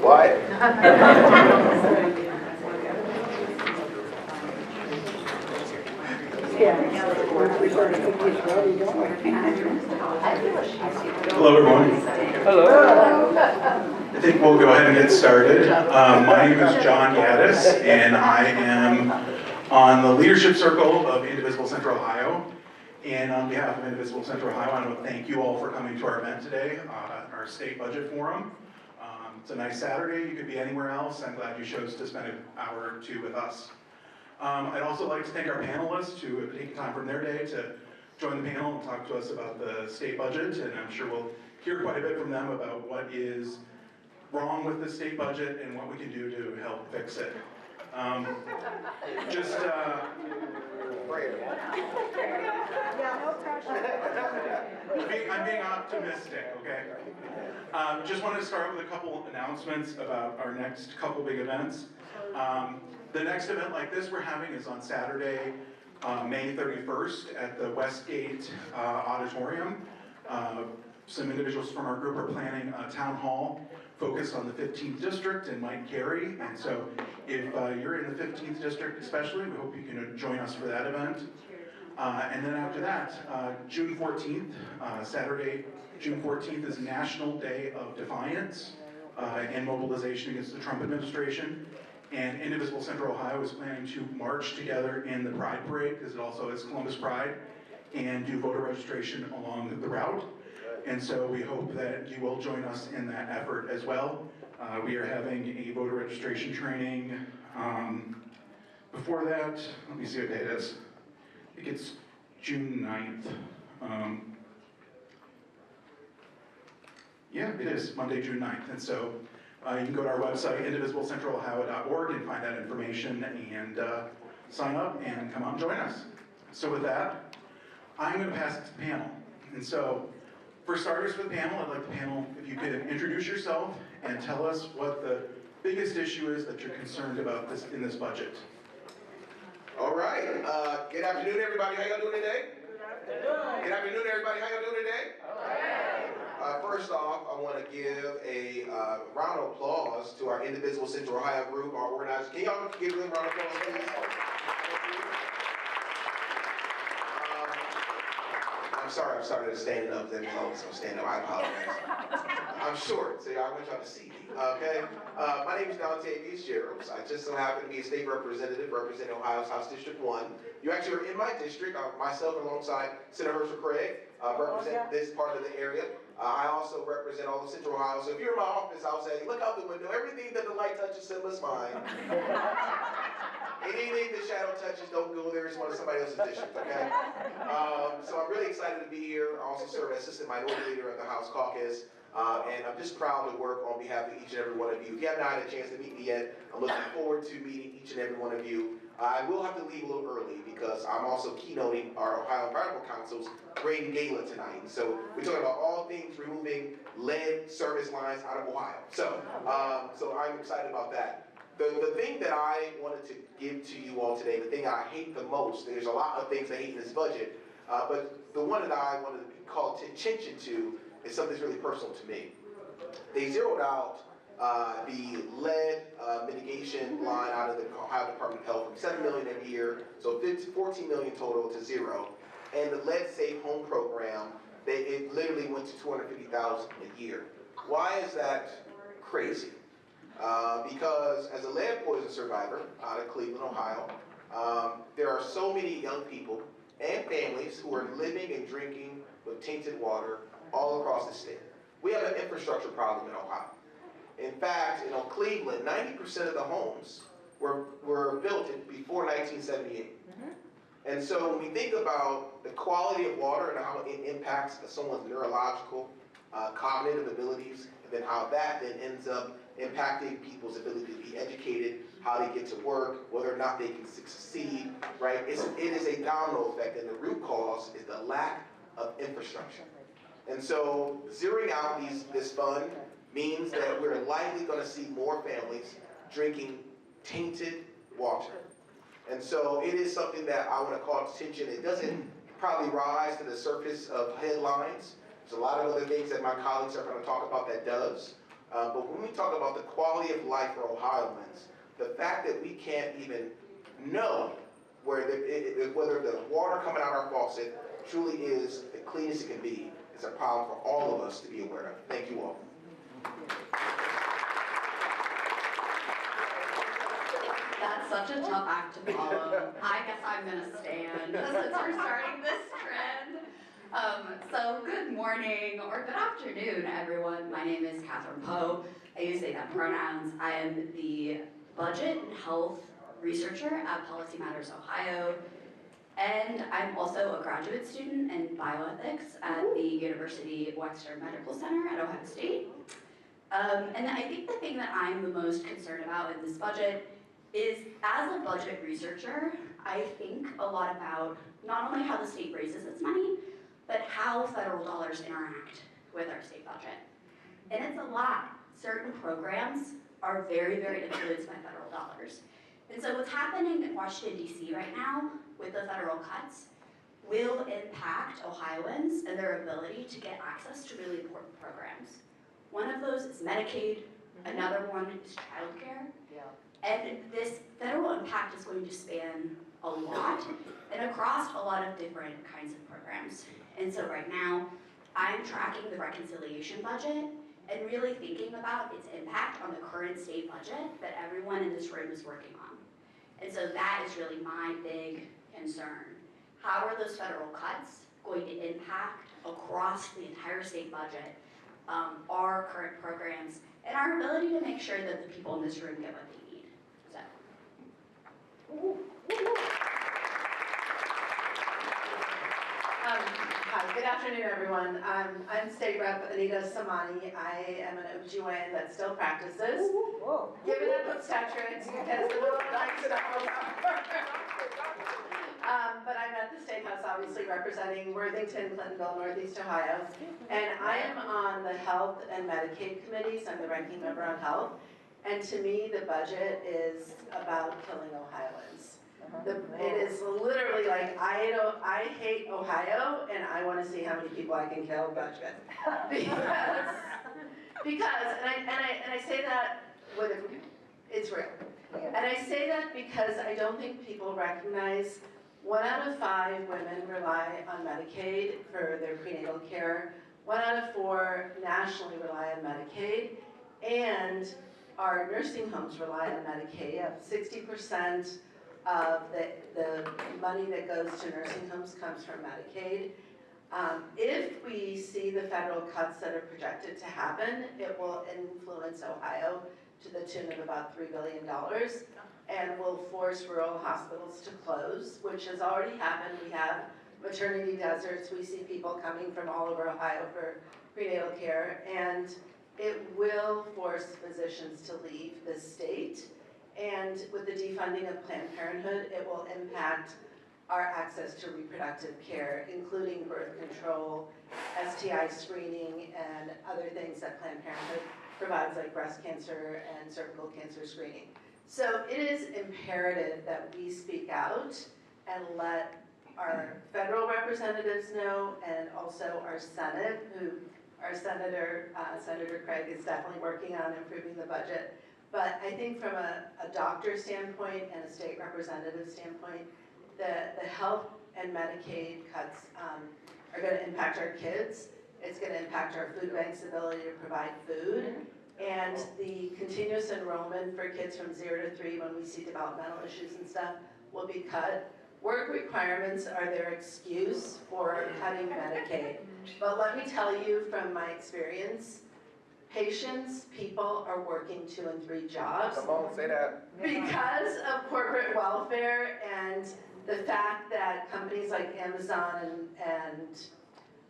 Quiet. Hello, everyone. Hello. I think we'll go ahead and get started. My name is John Gaddis, and I am on the leadership circle of Indivisible Central Ohio. And on behalf of Indivisible Central Ohio, I want to thank you all for coming to our event today, our state budget forum. It's a nice Saturday. You could be anywhere else. I'm glad you chose to spend an hour or two with us. I'd also like to thank our panelists who have taken time from their day to join the panel and talk to us about the state budget, and I'm sure we'll hear quite a bit from them about what is wrong with the state budget and what we can do to help fix it. I'm being optimistic, okay? Just want to start with a couple announcements about our next couple big events. The next event like this we're having is on Saturday, May 31st at the Westgate Auditorium. Some individuals from our group are planning a town hall focused on the 15th district and might carry. And so if you're in the 15th district especially, we hope you can join us for that event. And then after that, June 14th, Saturday, June 14th is National Day of Defiance and mobilization against the Trump administration. And Indivisible Central Ohio is planning to march together in the Pride Parade, because it also is Columbus Pride, and do voter registration along the route. And so we hope that you will join us in that effort as well. We are having a voter registration training. Before that, let me see what day it is. I think it's June 9th. Yeah, it is Monday, June 9th. And so you can go to our website, indivisiblecentralohio.org, and find that information and sign up and come out and join us. So with that, I'm going to pass it to the panel. And so for starters for the panel, I'd like the panel, if you could introduce yourself and tell us what the biggest issue is that you're concerned about in this budget. All right. Good afternoon, everybody. How y'all doing today? Good afternoon, everybody. How y'all doing today? First off, I want to give a round of applause to our Indivisible Central Ohio group, our organizers. Can y'all give them a round of applause, please? I'm sorry, I started standing up, then close, so stand up. I apologize. I'm short, so I want y'all to see me, okay? My name is Dontavius, Jarrells. I just so happen to be a state representative representing Ohio's House District 1. You actually are in my district. Myself, alongside Senator Hearcel, represent this part of the area. I also represent all of Central Ohio. So if you're in my office, I'll say, look out the window. Everything that the light touches, Simba's mine. Anything the shadow touches, don't go there. It's one of somebody else's district, okay? So I'm really excited to be here. I also serve as Assistant Minority Leader of the House Caucus. And I'm just proud to work on behalf of each and every one of you. If you have not had a chance to meet me yet, I'm looking forward to meeting each and every one of you. I will have to leave a little early because I'm also keynoting our Ohio Environmental Council's Green Gala tonight. So we're talking about all things removing lead service lines out of Ohio. So I'm excited about that. The thing that I wanted to give to you all today, the thing I hate the most, there's a lot of things I hate in this budget, but the one that I wanted to call attention to is something that's really personal to me. They zeroed out the lead mitigation line out of the Ohio Department of Health from $7 million every year, so $14 million total to zero. And the Lead Safe Home program, it literally went to $250,000 a year. Why is that crazy? Because as a lead poison survivor out of Cleveland, Ohio, there are so many young people and families who are living and drinking with tainted water all across the state. We have an infrastructure problem in Ohio. In fact, in Cleveland, 90% of the homes were built before 1978. And so when we think about the quality of water and how it impacts someone's neurological, cognitive abilities, and then how that then ends up impacting people's ability to be educated, how they get to work, whether or not they can succeed, right? It is a domino effect, and the root cause is the lack of infrastructure. And so zeroing out this fund means that we're likely going to see more families drinking tainted water. And so it is something that I want to call attention. It doesn't probably rise to the surface of headlines. There's a lot of other things that my colleagues are going to talk about that does. But when we talk about the quality of life for Ohioans, the fact that we can't even know whether the water coming out our faucet truly is the cleanest it can be is a problem for all of us to be aware of. Thank you all. That's such a tough act to follow. I guess I'm gonna stand since we're starting this trend. So good morning or good afternoon, everyone. My name is Kathryn Poe. I use they them pronouns. I am the budget and health researcher at Policy Matters Ohio. And I'm also a graduate student in bioethics at the University of Wexner Medical Center at Ohio State. And I think the thing that I'm the most concerned about in this budget is, as a budget researcher, I think a lot about not only how the state raises its money, but how federal dollars interact with our state budget. And it's a lot. Certain programs are very, very influenced by federal dollars. And so what's happening in Washington, D.C. right now with the federal cuts will impact Ohioans and their ability to get access to really important programs. One of those is Medicaid, another one is childcare. And this federal impact is going to span a lot and across a lot of different kinds of programs. And so right now, I'm tracking the reconciliation budget and really thinking about its impact on the current state budget that everyone in this room is working on. And so that is really my big concern. How are those federal cuts going to impact across the entire state budget, our current programs, and our ability to make sure that the people in this room get what they need? Hi, good afternoon, everyone. I'm State Rep Anita Somani. I am an OBGYN that still practices. Give it up obstetrics because the little likes to but I'm at the State House, obviously representing Worthington, Clintonville, Northeast Ohio. And I am on the Health and Medicaid committees. I'm the ranking member on health. And to me, the budget is about killing Ohioans. It is literally like, I hate Ohio, and I want to see how many people I can kill budget. Because and I say that with it's real. And I say that because I don't think people recognize 1 out of 5 women rely on Medicaid for their prenatal care. 1 out of 4 nationally rely on Medicaid, and our nursing homes rely on Medicaid. 60% of the money that goes to nursing homes comes from Medicaid. If we see the federal cuts that are projected to happen, it will influence Ohio to the tune of about $3 billion and will force rural hospitals to close, which has already happened. We have maternity deserts. We see people coming from all over Ohio for prenatal care, and it will force physicians to leave the state. And with the defunding of Planned Parenthood, it will impact our access to reproductive care, including birth control, STI screening, and other things that Planned Parenthood provides, like breast cancer and cervical cancer screening. So it is imperative that we speak out and let our federal representatives know, and also our Senate, who our Senator Craig is definitely working on improving the budget. But I think from a doctor standpoint and a state representative standpoint, the health and Medicaid cuts are going to impact our kids. It's going to impact our food bank's ability to provide food. And the continuous enrollment for kids from 0 to 3, when we see developmental issues and stuff, will be cut. Work requirements are their excuse for cutting Medicaid. But let me tell you from my experience, people are working 2 and 3 jobs. Come on, say that. Because of corporate welfare and the fact that companies like Amazon and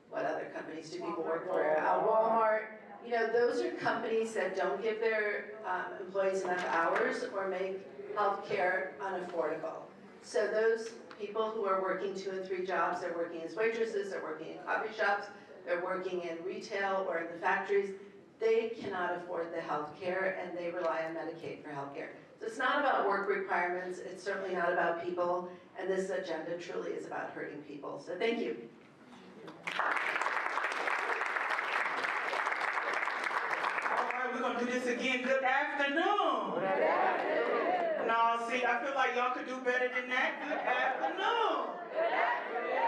what other companies do people work for? Walmart. You know, those are companies that don't give their employees enough hours or make healthcare unaffordable. So those people who are working 2 and 3 jobs, they're working as waitresses, they're working in coffee shops, they're working in retail or in the factories, they cannot afford the health care, and they rely on Medicaid for health care. So it's not about work requirements, it's certainly not about people, and this agenda truly is about hurting people. So thank you. All right, we're going gonna do this again. Good afternoon. Good afternoon. No, see, I feel like y'all could do better than that. Good afternoon. Good afternoon.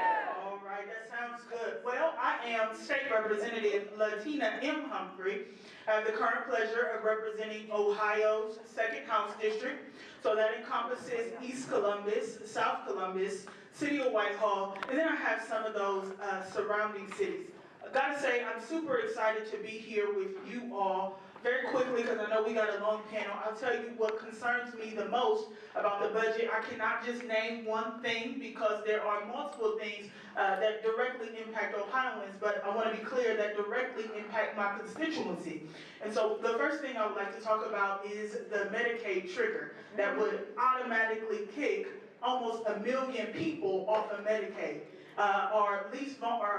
All right, that sounds good. Well, I am State Representative Latyna M. Humphrey. I have the current pleasure of representing Ohio's 2nd House District. So that encompasses East Columbus, South Columbus, City of Whitehall, and then I have some of those surrounding cities. I gotta say, I'm super excited to be here with you all. Very quickly, because I know we got a long panel, I'll tell you what concerns me the most about the budget. I cannot just name one thing because there are multiple things that directly impact Ohioans, but I want to be clear that directly impact my constituency. And so the first thing I would like to talk about is the Medicaid trigger that would automatically kick almost 1 million people off of Medicaid. Are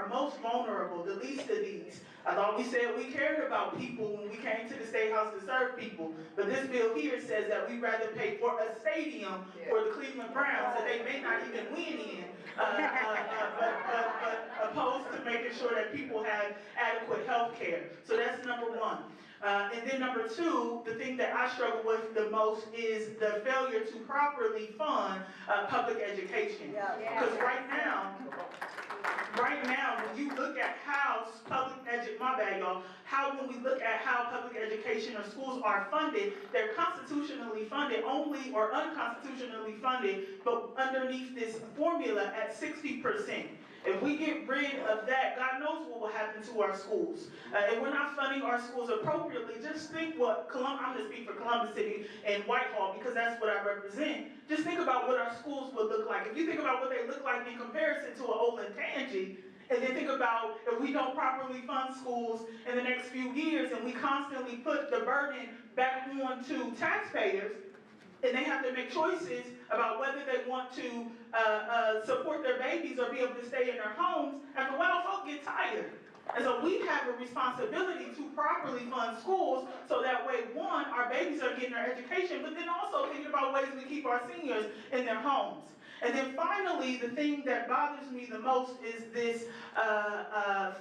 most vulnerable, the least of these. I thought we said we cared about people when we came to the State House to serve people, but this bill here says that we'd rather pay for a stadium for the Cleveland Browns that they may not even win in, but opposed to making sure that people have adequate health care. So that's number one. And then number two, the thing that I struggle with the most is the failure to properly fund public education. Because right now, when you look at how when we look at how public education or schools are funded, they're constitutionally funded only, or unconstitutionally funded, but underneath this formula at 60%. If we get rid of that, God knows what will happen to our schools. If we're not funding our schools appropriately, just think what, I'm going to speak for Columbus City and Whitehall because that's what I represent. Just think about what our schools would look like. If you think about what they look like in comparison to an Olentangy, and then think about if we don't properly fund schools in the next few years and we constantly put the burden back on to taxpayers, and they have to make choices about whether they want to support their babies or be able to stay in their homes, after a while folk get tired. And so we have a responsibility to properly fund schools so that way, one, our babies are getting their education, but then also thinking about ways we keep our seniors in their homes. And then finally, the thing that bothers me the most is this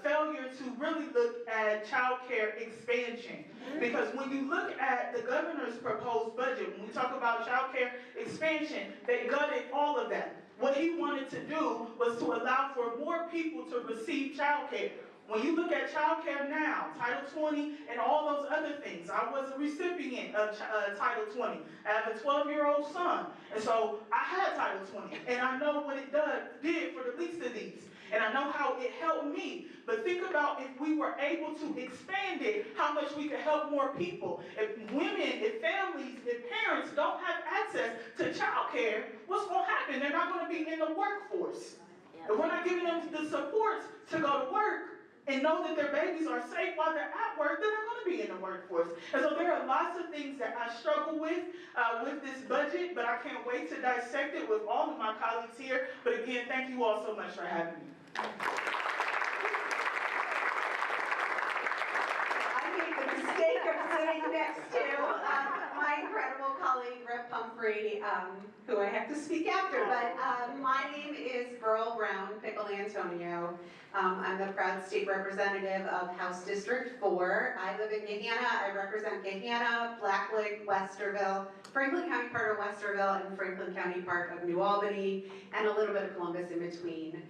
failure to really look at child care expansion. Because when you look at the governor's proposed budget, when we talk about child care expansion, they gutted all of that. What he wanted to do was to allow for more people to receive child care. When you look at child care now, Title 20 and all those other things, I was a recipient of Title 20. I have a 12-year-old son, and so I had Title 20, and I know what it did for the least of these, and I know how it helped me. But think about if we were able to expand it, how much we could help more people. If women, if families, if parents don't have access to child care, what's going to happen? They're not going to be in the workforce. If we're not giving them the supports to go to work, and know that their babies are safe while they're at work, they're not going to be in the workforce. And so there are lots of things that I struggle with this budget, but I can't wait to dissect it with all of my colleagues here. But again, thank you all so much for having me. I made the mistake of sitting next to my incredible colleague, Rep. Humphrey, who I have to speak after. But my name is Beryl Brown, Piccolantonio. I'm the proud state representative of House District 4. I live in Gahanna. I represent Gahanna, Blackleg, Westerville, Franklin County part of Westerville, and Franklin County part of New Albany, and a little bit of Columbus in between.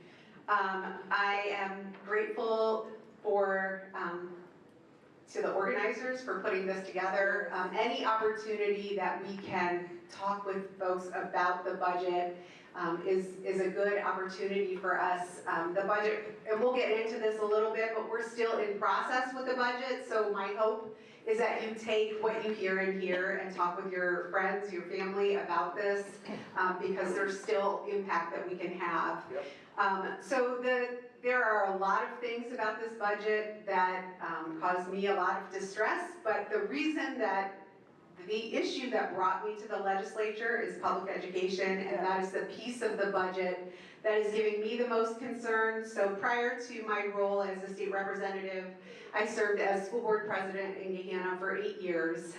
I am grateful to the organizers for putting this together. Any opportunity that we can talk with folks about the budget is a good opportunity for us. The budget, and we'll get into this a little bit, but we're still in process with the budget, so my hope is that you take what you hear in here and talk with your friends, your family about this, because there's still impact that we can have. So there are a lot of things about this budget that cause me a lot of distress, but the reason that the issue that brought me to the legislature is public education, and that is the piece of the budget that is giving me the most concern. So prior to my role as a state representative, I served as school board president in Gahanna for 8 years.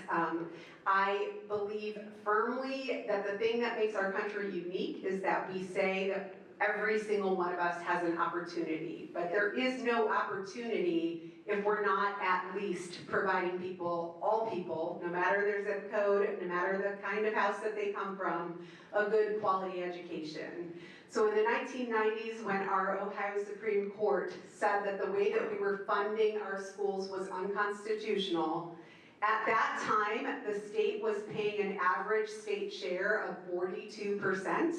I believe firmly that the thing that makes our country unique is that we say that every single one of us has an opportunity, but there is no opportunity if we're not at least providing people, all people, no matter their zip code, no matter the kind of house that they come from, a good quality education. So in the 1990s, when our Ohio Supreme Court said that the way that we were funding our schools was unconstitutional, at that time, the state was paying an average state share of 42%.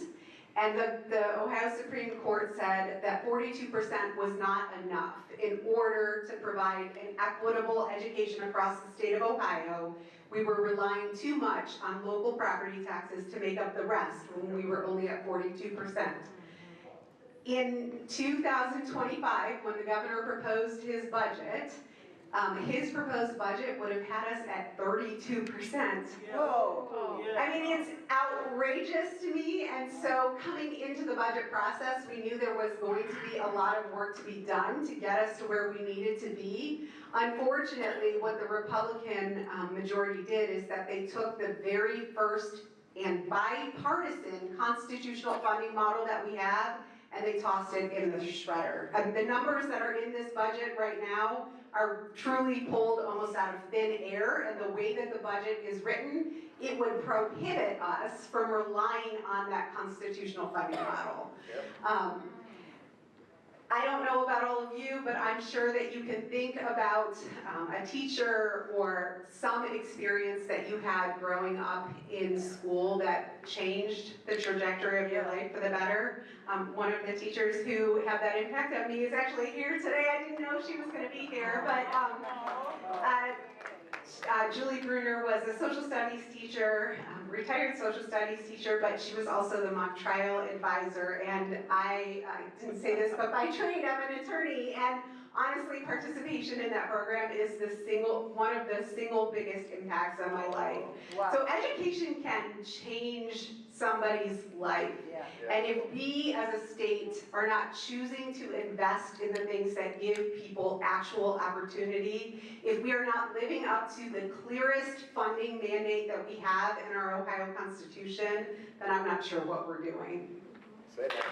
And the Ohio Supreme Court said that 42% was not enough in order to provide an equitable education across the state of Ohio. We were relying too much on local property taxes to make up the rest when we were only at 42%. In 2025, when the governor proposed his proposed budget would have had us at 32%. Whoa. I mean, it's outrageous to me, and so coming into the budget process, we knew there was going to be a lot of work to be done to get us to where we needed to be. Unfortunately, what the Republican majority did is that they took the very first and bipartisan constitutional funding model that we have, and they tossed it in the shredder. The numbers that are in this budget right now are truly pulled almost out of thin air, and the way that the budget is written, it would prohibit us from relying on that constitutional funding model. I don't know about all of you, but I'm sure that you can think about a teacher or some experience that you had growing up in school that changed the trajectory of your life for the better. One of the teachers who had that impact on me is actually here today. I didn't know she was going to be here, but Julie Bruner was a social studies teacher, retired social studies teacher, but she was also the mock trial advisor. And I didn't say this, but by trade, I'm an attorney. And honestly, participation in that program is one of the single biggest impacts on my life. Wow. So education can change somebody's life. Yeah. And if we as a state are not choosing to invest in the things that give people actual opportunity, if we are not living up to the clearest funding mandate that we have in our Ohio Constitution, then I'm not sure what we're doing. Say that.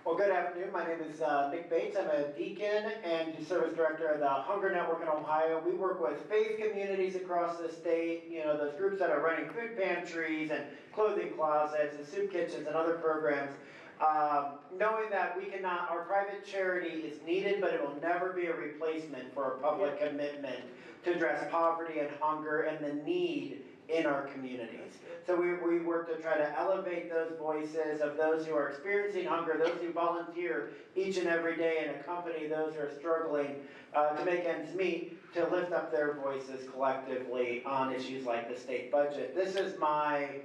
Well, good afternoon. My name is Nick Bates. I'm a deacon and service director of the Hunger Network in Ohio. We work with faith communities across the state, those groups that are running food pantries and clothing closets and soup kitchens and other programs. Knowing that our private charity is needed, but it will never be a replacement for a public commitment to address poverty and hunger and the need in our communities. So we work to try to elevate those voices of those who are experiencing hunger, those who volunteer each and every day and accompany those who are struggling to make ends meet, to lift up their voices collectively on issues like the state budget. This is my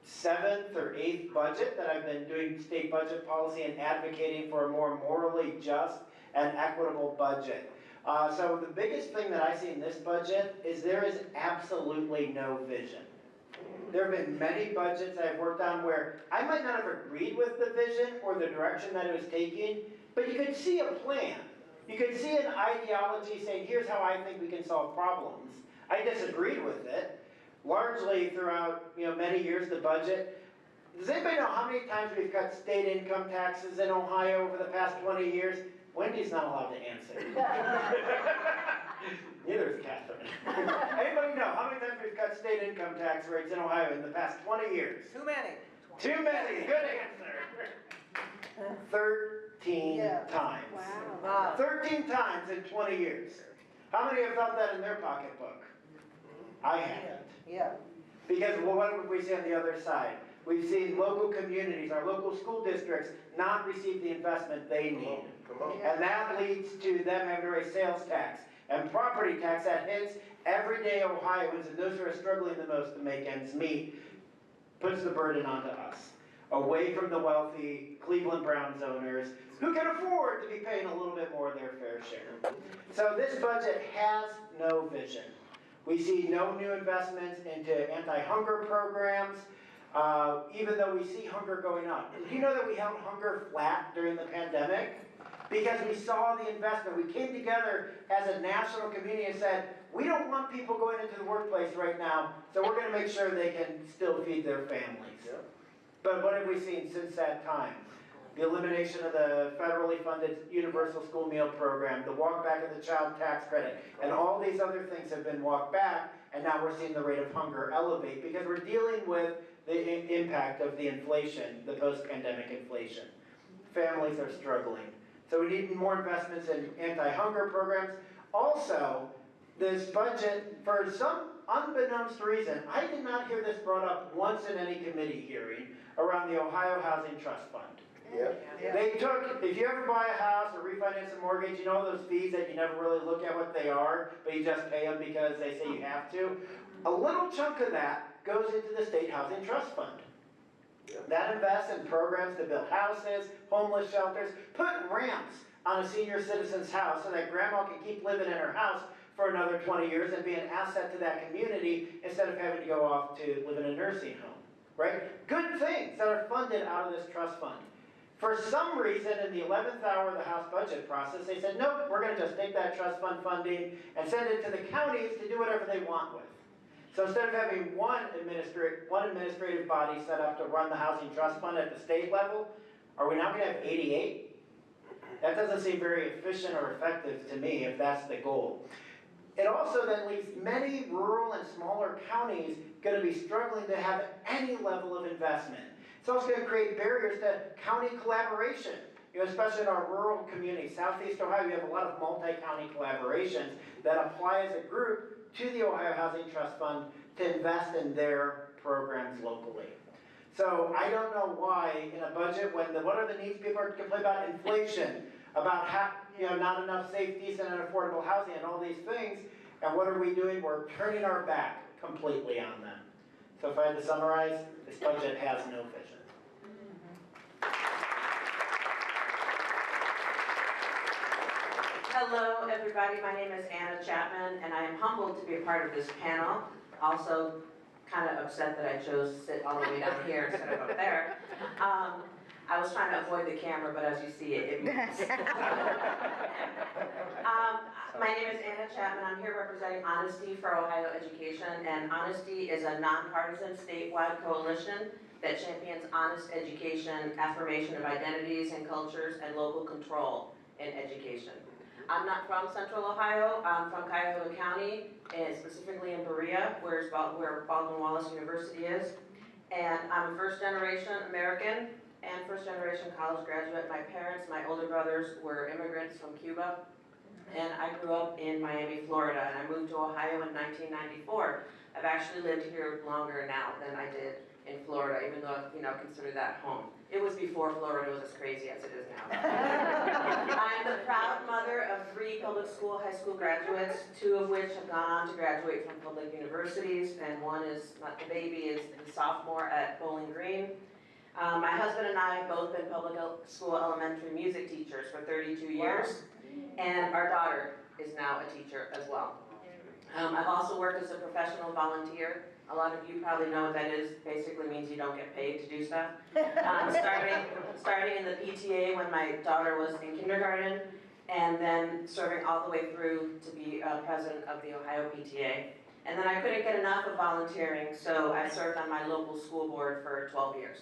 7th or 8th budget that I've been doing state budget policy and advocating for a more morally just and equitable budget. So the biggest thing that I see in this budget is there is absolutely no vision. There have been many budgets I've worked on where I might not have agreed with the vision or the direction that it was taking, but you could see a plan. You could see an ideology saying, here's how I think we can solve problems. I disagreed with it. Largely throughout many years, the budget. Does anybody know how many times we've cut state income taxes in Ohio over the past 20 years? Wendy's not allowed to answer. Neither is Kathryn. Anybody know how many times we've cut state income tax rates in Ohio in the past 20 years? Too many. Too many. Good answer. 13 times. Wow. 13 times in 20 years. How many have felt that in their pocketbook? I haven't. Yeah. Because what would we see on the other side? We've seen local communities, our local school districts, not receive the investment they need. And that leads to them having to raise sales tax and property tax that hits everyday Ohioans and those who are struggling the most to make ends meet, puts the burden onto us, away from the wealthy Cleveland Browns owners who can afford to be paying a little bit more of their fair share. So this budget has no vision. We see no new investments into anti-hunger programs, even though we see hunger going up. Do you know that we held hunger flat during the pandemic? Because we saw the investment. We came together as a national community and said, we don't want people going into the workplace right now, so we're gonna make sure they can still feed their families. But what have we seen since that time? The elimination of the federally funded universal school meal program, the walk back of the child tax credit, and all these other things have been walked back, and now we're seeing the rate of hunger elevate because we're dealing with the impact of the inflation, the post-pandemic inflation. Families are struggling. So we need more investments in anti-hunger programs. Also, this budget, for some unbeknownst reason, I did not hear this brought up once in any committee hearing around the Ohio Housing Trust Fund. They took, if you ever buy a house or refinance a mortgage, you know those fees that you never really look at what they are, but you just pay them because they say you have to? A little chunk of that goes into the State Housing Trust Fund. That invests in programs to build houses, homeless shelters, put ramps on a senior citizen's house so that grandma can keep living in her house for another 20 years and be an asset to that community instead of having to go off to live in a nursing home, right? Good things that are funded out of this trust fund. For some reason, in the 11th hour of the House budget process, they said, nope, we're going to just take that trust fund funding and send it to the counties to do whatever they want with. So instead of having one administrative body set up to run the housing trust fund at the state level, are we now going to have 88? That doesn't seem very efficient or effective to me if that's the goal. It also then leaves many rural and smaller counties going to be struggling to have any level of investment. It's also going to create barriers to county collaboration. You know, especially in our rural communities, Southeast Ohio, we have a lot of multi-county collaborations that apply as a group to the Ohio Housing Trust Fund to invest in their programs locally. So I don't know why in a budget when what are the needs? People are complaining about inflation, about not enough safe, decent, and affordable housing and all these things. And what are we doing? We're turning our back completely on them. So if I had to summarize, this budget has no vision. Hello, everybody. My name is Anita Chapman, and I am humbled to be a part of this panel. Also, kind of upset that I chose to sit all the way down here instead of up there. I was trying to avoid the camera, but as you see it moves. My name is Anita Chapman. I'm here representing Honesty for Ohio Education, and Honesty is a nonpartisan statewide coalition that champions honest education, affirmation of identities and cultures, and local control in education. I'm not from Central Ohio. I'm from Cuyahoga County, and specifically in Berea, where Baldwin-Wallace University is. And I'm a first-generation American and first-generation college graduate. My parents, my older brothers, were immigrants from Cuba, and I grew up in Miami, Florida, and I moved to Ohio in 1994. I've actually lived here longer now than I did in Florida, even though I consider that home. It was before Florida was as crazy as it is now. I'm the proud mother of 3 public school, high school graduates, 2 of which have gone on to graduate from public universities, and one is, the baby is a sophomore at Bowling Green. My husband and I have both been public school elementary music teachers for 32 years, and our daughter is now a teacher as well. I've also worked as a professional volunteer. A lot of you probably know what that is. Basically means you don't get paid to do stuff. Starting in the PTA when my daughter was in kindergarten, and then serving all the way through to be president of the Ohio PTA. And then I couldn't get enough of volunteering, so I served on my local school board for 12 years.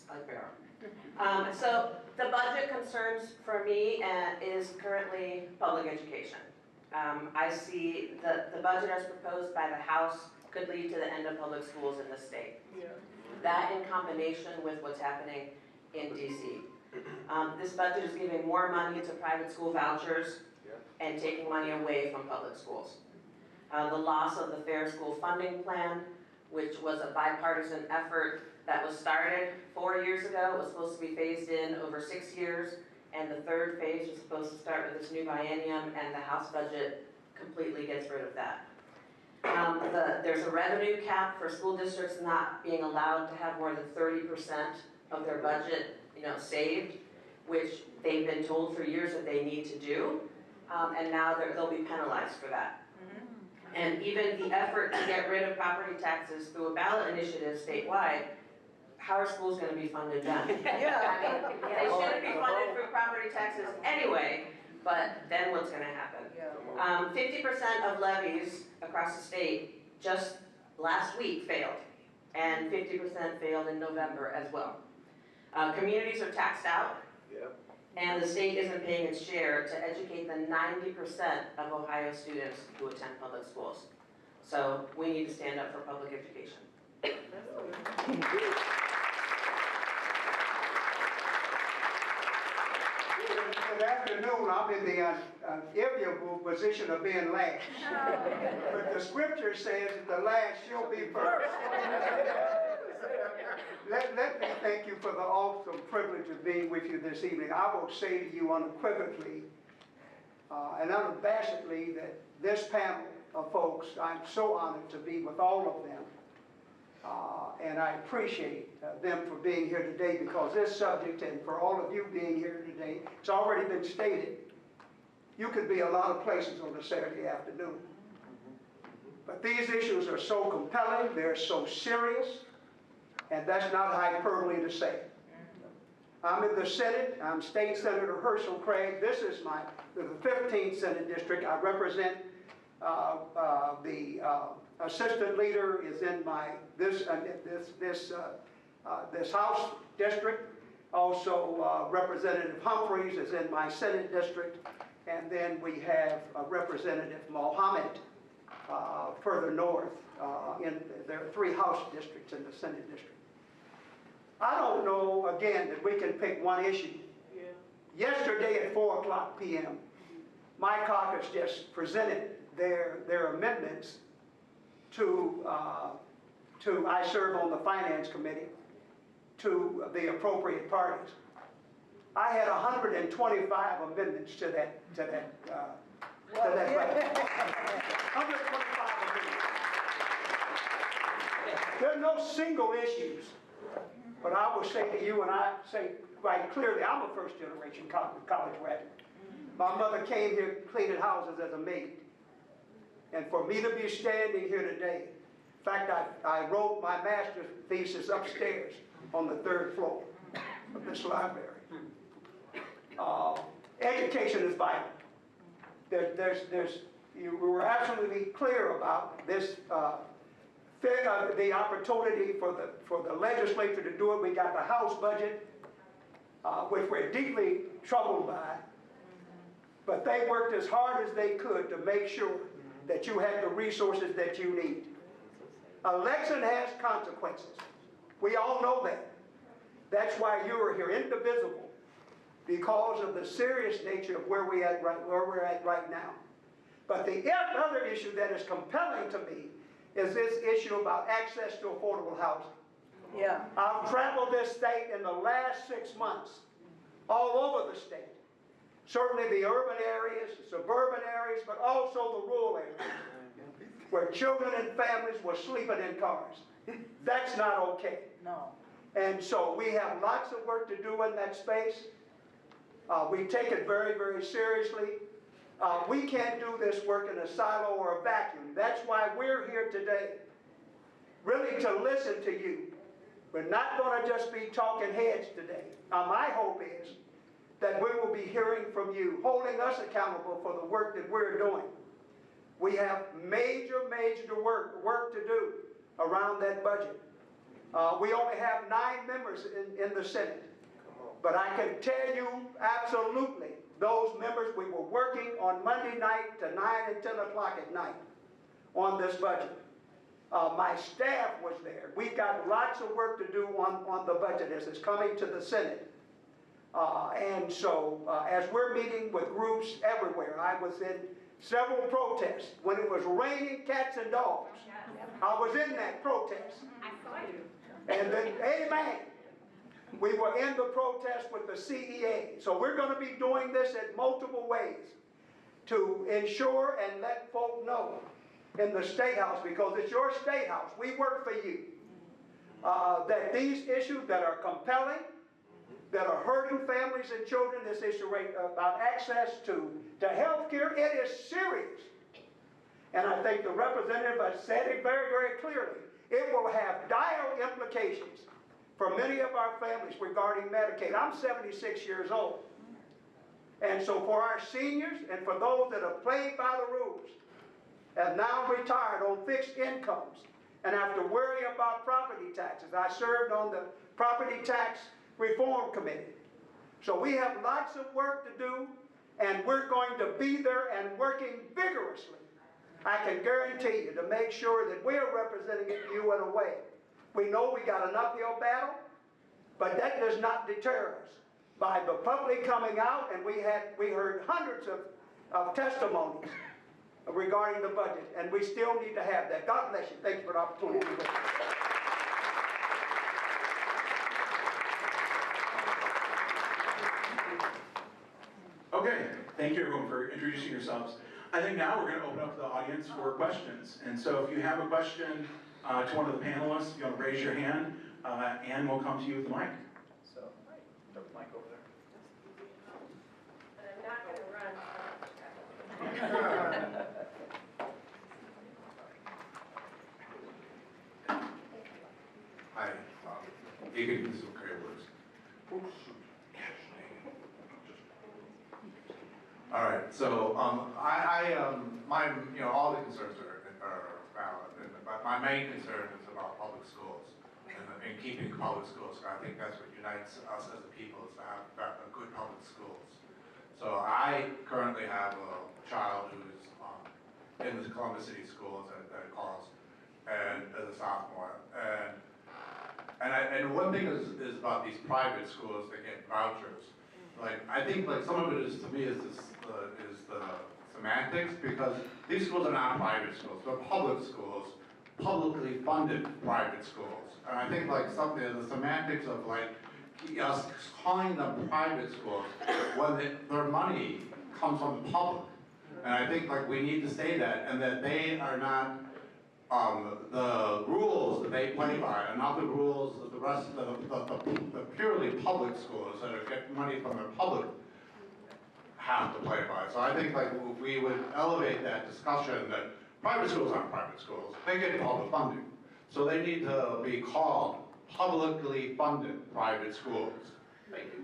Like Beryl. So the budget concerns for me is currently public education. I see the budget as proposed by the House could lead to the end of public schools in the state. That in combination with what's happening in DC. This budget is giving more money to private school vouchers and taking money away from public schools. The loss of the Fair School Funding Plan, which was a bipartisan effort that was started 4 years ago, was supposed to be phased in over 6 years. And the 3rd phase is supposed to start with this new biennium, and the House budget completely gets rid of that. There's a revenue cap for school districts not being allowed to have more than 30% of their budget, saved, which they've been told for years that they need to do, and now they'll be penalized for that. And even the effort to get rid of property taxes through a ballot initiative statewide, how are schools going to be funded then? I mean, they shouldn't be funded through property taxes anyway, but then what's going to happen? 50% of levies across the state just last week failed, and 50% failed in November as well. Communities are taxed out, and the state isn't paying its share to educate the 90% of Ohio students who attend public schools. So we need to stand up for public education. Good afternoon. I'm in the enviable position of being last. But the scripture says that the last shall be first. Let me thank you for the awesome privilege of being with you this evening. I will say to you unequivocally and unabashedly that this panel of folks, I'm so honored to be with all of them. And I appreciate them for being here today, because this subject, and for all of you being here today, it's already been stated. You could be a lot of places on a Saturday afternoon. But these issues are so compelling, they're so serious, and that's not hyperbole to say. I'm in the Senate. I'm State Senator Hearcel Craig. This is the 15th Senate District. I represent the assistant leader is in this House district. Also, Representative Humphrey is in my Senate district, and then we have Representative Mohamed further north. There are 3 House districts in the Senate district. I don't know, again, that we can pick one issue. Yesterday at 4:00 p.m., my caucus just presented their amendments to I serve on the Finance Committee, to the appropriate parties. I had 125 amendments to that budget. 125 amendments. There are no single issues, but I will say to you, and I say quite clearly, I'm a first-generation college graduate. My mother came here cleaning houses as a maid. And for me to be standing here today, in fact, I wrote my master's thesis upstairs on the 3rd floor of this library. Education is vital. You were absolutely clear about this, the opportunity for the legislature to do it. We got the House budget, which we're deeply troubled by. But they worked as hard as they could to make sure that you had the resources that you need. Election has consequences. We all know that. That's why you are here, indivisible, because of the serious nature of where we're at right now. But the other issue that is compelling to me is this issue about access to affordable housing. Yeah. I've traveled this state in the last 6 months, all over the state. Certainly the urban areas, the suburban areas, but also the rural areas, where children and families were sleeping in cars. That's not okay. No. And so we have lots of work to do in that space. We take it very, very seriously. We can't do this work in a silo or a vacuum. That's why we're here today, really to listen to you. We're not going to just be talking heads today. My hope is that we will be hearing from you, holding us accountable for the work that we're doing. We have major work to do around that budget. We only have 9 members in the Senate. But I can tell you absolutely, those members, we were working on Monday night to 9 and 10 o'clock at night on this budget. My staff was there. We've got lots of work to do on the budget as it's coming to the Senate. And so as we're meeting with groups everywhere, I was in several protests. When it was raining cats and dogs, I was in that protest. I saw you. And then, amen, we were in the protest with the CEA. So we're going to be doing this in multiple ways to ensure and let folk know in the State House, because it's your State House, we work for you, that these issues that are compelling, that are hurting families and children, this issue about access to health care, it is serious. And I think the representative has said it very, very clearly. It will have dire implications for many of our families regarding Medicaid. I'm 76 years old. And so for our seniors and for those that have played by the rules, have now retired on fixed incomes, and have to worry about property taxes. I served on the Property Tax Reform Committee. So we have lots of work to do, and we're going to be there and working vigorously. I can guarantee you to make sure that we are representing you in a way. We know we got an uphill battle, but that does not deter us. By the public coming out, and we heard hundreds of testimonies regarding the budget, and we still need to have that. God bless you. Thank you for the opportunity. Okay, thank you everyone for introducing yourselves. I think now we're going to open up to the audience for questions. And so if you have a question to one of the panelists, if you want to raise your hand, Ann will come to you with the mic. So, throw the mic over there. And I'm not going to run. Hi, Deacon Russo, Works. All right, so all the concerns are valid, but my main concern is about public schools and keeping public schools. I think that's what unites us as a people, is to have good public schools. So I currently have a child who's in the Columbus City Schools at Carl's, and as a sophomore, and one thing is about these private schools that get vouchers. Like, I think like some of it is, to me, is the semantics, because these schools are not private schools, they're public schools, publicly funded private schools. And I think like something, the semantics of like us calling them private schools when their money comes from the public. And I think like we need to say that, and that they are not, the rules that they play by are not the rules that the rest of the purely public schools that are getting money from their public have to play by. So I think like we would elevate that discussion that private schools aren't private schools, they get public funding. So they need to be called publicly funded private schools. Thank you.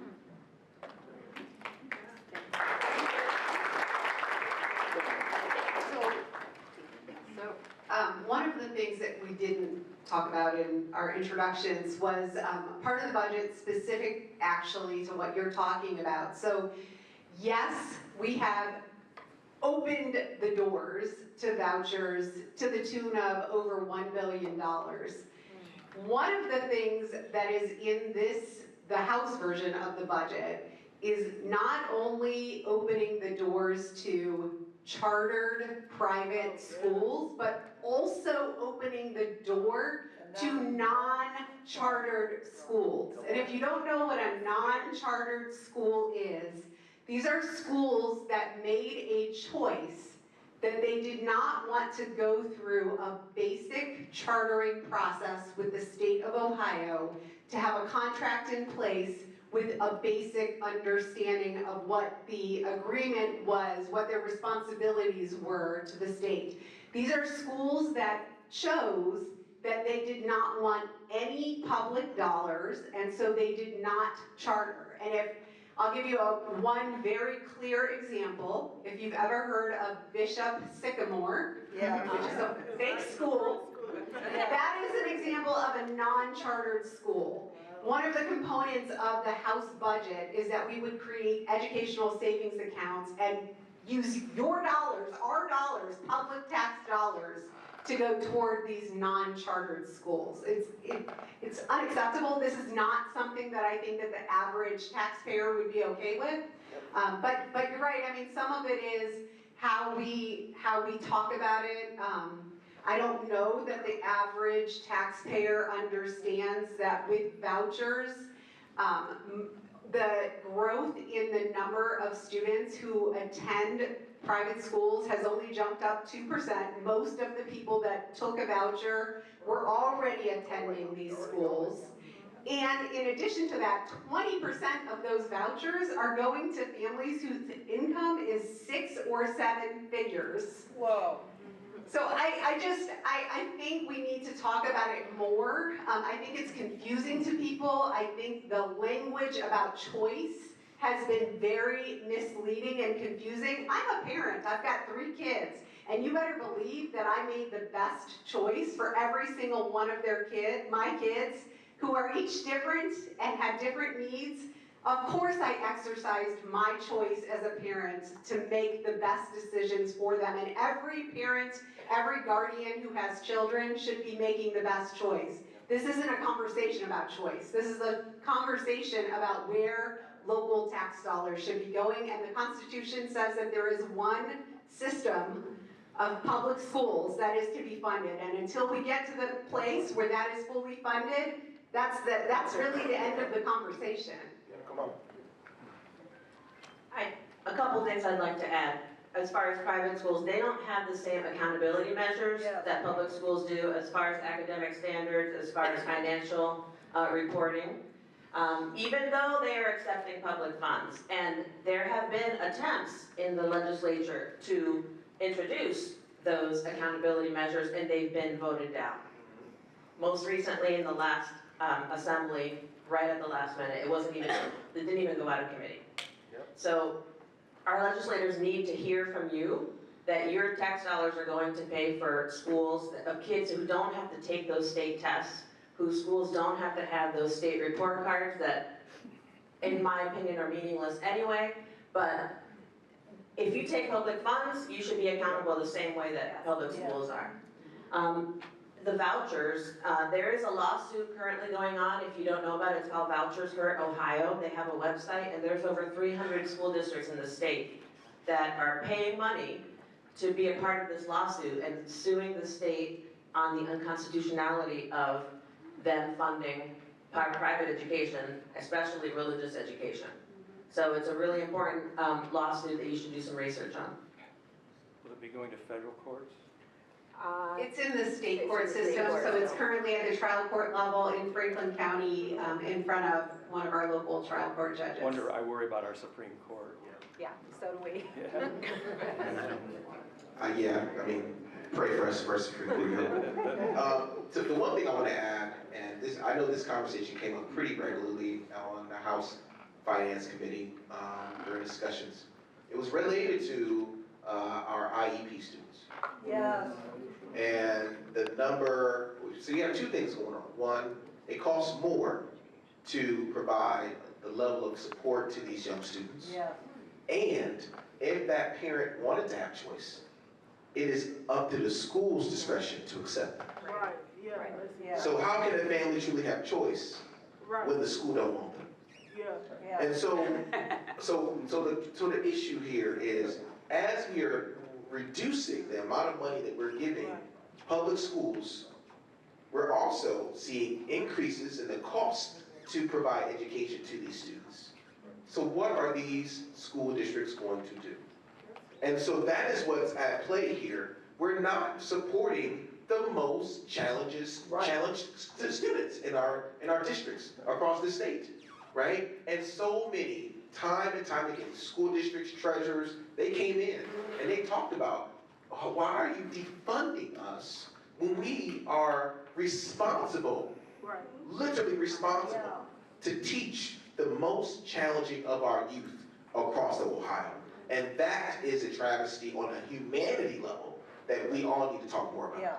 One of the things that we didn't talk about in our introductions was part of the budget specific actually to what you're talking about. So yes, we have opened the doors to vouchers to the tune of over $1 billion. One of the things that is in the House version of the budget is not only opening the doors to chartered private schools, but also opening the door to non-chartered schools. And if you don't know what a non-chartered school is, these are schools that made a choice that they did not want to go through a basic chartering process with the state of Ohio to have a contract in place with a basic understanding of what the agreement was, what their responsibilities were to the state. These are schools that chose that they did not want any public dollars, and so they did not charter. And I'll give you one very clear example. If you've ever heard of Bishop Sycamore, which is a fake school, that is an example of a non-chartered school. One of the components of the House budget is that we would create educational savings accounts and use your dollars, our dollars, public tax dollars, to go toward these non-chartered schools. It's unacceptable. This is not something that I think that the average taxpayer would be okay with. But you're right. I mean, some of it is how we talk about it. I don't know that the average taxpayer understands that with vouchers, the growth in the number of students who attend private schools has only jumped up 2%. Most of the people that took a voucher were already attending these schools. And in addition to that, 20% of those vouchers are going to families whose income is 6 or 7 figures. Whoa. So I think we need to talk about it more. I think it's confusing to people. I think the language about choice has been very misleading and confusing. I'm a parent, I've got 3 kids, and you better believe that I made the best choice for every single one of my kids, who are each different and have different needs. Of course I exercised my choice as a parent to make the best decisions for them, and every parent, every guardian who has children should be making the best choice. This isn't a conversation about choice. This is a conversation about where local tax dollars should be going, and the Constitution says that there is one system of public schools that is to be funded, and until we get to the place where that is fully funded, that's really the end of the conversation. Come on. A couple things I'd like to add. As far as private schools, they don't have the same accountability measures that public schools do as far as academic standards, as far as financial reporting, even though they are accepting public funds. And there have been attempts in the legislature to introduce those accountability measures, and they've been voted down. Most recently in the last assembly, right at the last minute, it didn't even go out of committee. So our legislators need to hear from you that your tax dollars are going to pay for schools of kids who don't have to take those state tests, whose schools don't have to have those state report cards that, in my opinion, are meaningless anyway. But if you take public funds, you should be accountable the same way that public schools are. The vouchers, there is a lawsuit currently going on. If you don't know about it, it's called Vouchers for Ohio. They have a website, and there's over 300 school districts in the state that are paying money to be a part of this lawsuit and suing the state on the unconstitutionality of them funding private education, especially religious education. So it's a really important lawsuit that you should do some research on. Will it be going to federal courts? It's in the state court system, so it's currently at the trial court level in Franklin County, in front of one of our local trial court judges. I worry about our Supreme Court. Yeah, so do we. Yeah. I mean, pray for us first, Supreme Court. So the one thing I want to add, and I know this conversation came up pretty regularly on the House Finance Committee during discussions. It was related to our IEP students. Yes. And the number, so you have 2 things going on. One, it costs more to provide the level of support to these young students. Yeah. And if that parent wanted to have choice, it is up to the school's discretion to accept them. Right, yeah. Right. Yeah. So how can a family truly have choice when the school don't want them? Yeah. And so the issue here is, as we are reducing the amount of money that we're giving public schools, we're also seeing increases in the cost to provide education to these students. So what are these school districts going to do? And so that is what's at play here. We're not supporting the most challenged students in our districts across the state, right? And so many, time and time again, school districts, treasurers, they came in and they talked about, why are you defunding us when we are responsible, literally responsible, to teach the most challenging of our youth across Ohio? And that is a travesty on a humanity level that we all need to talk more about. Yeah.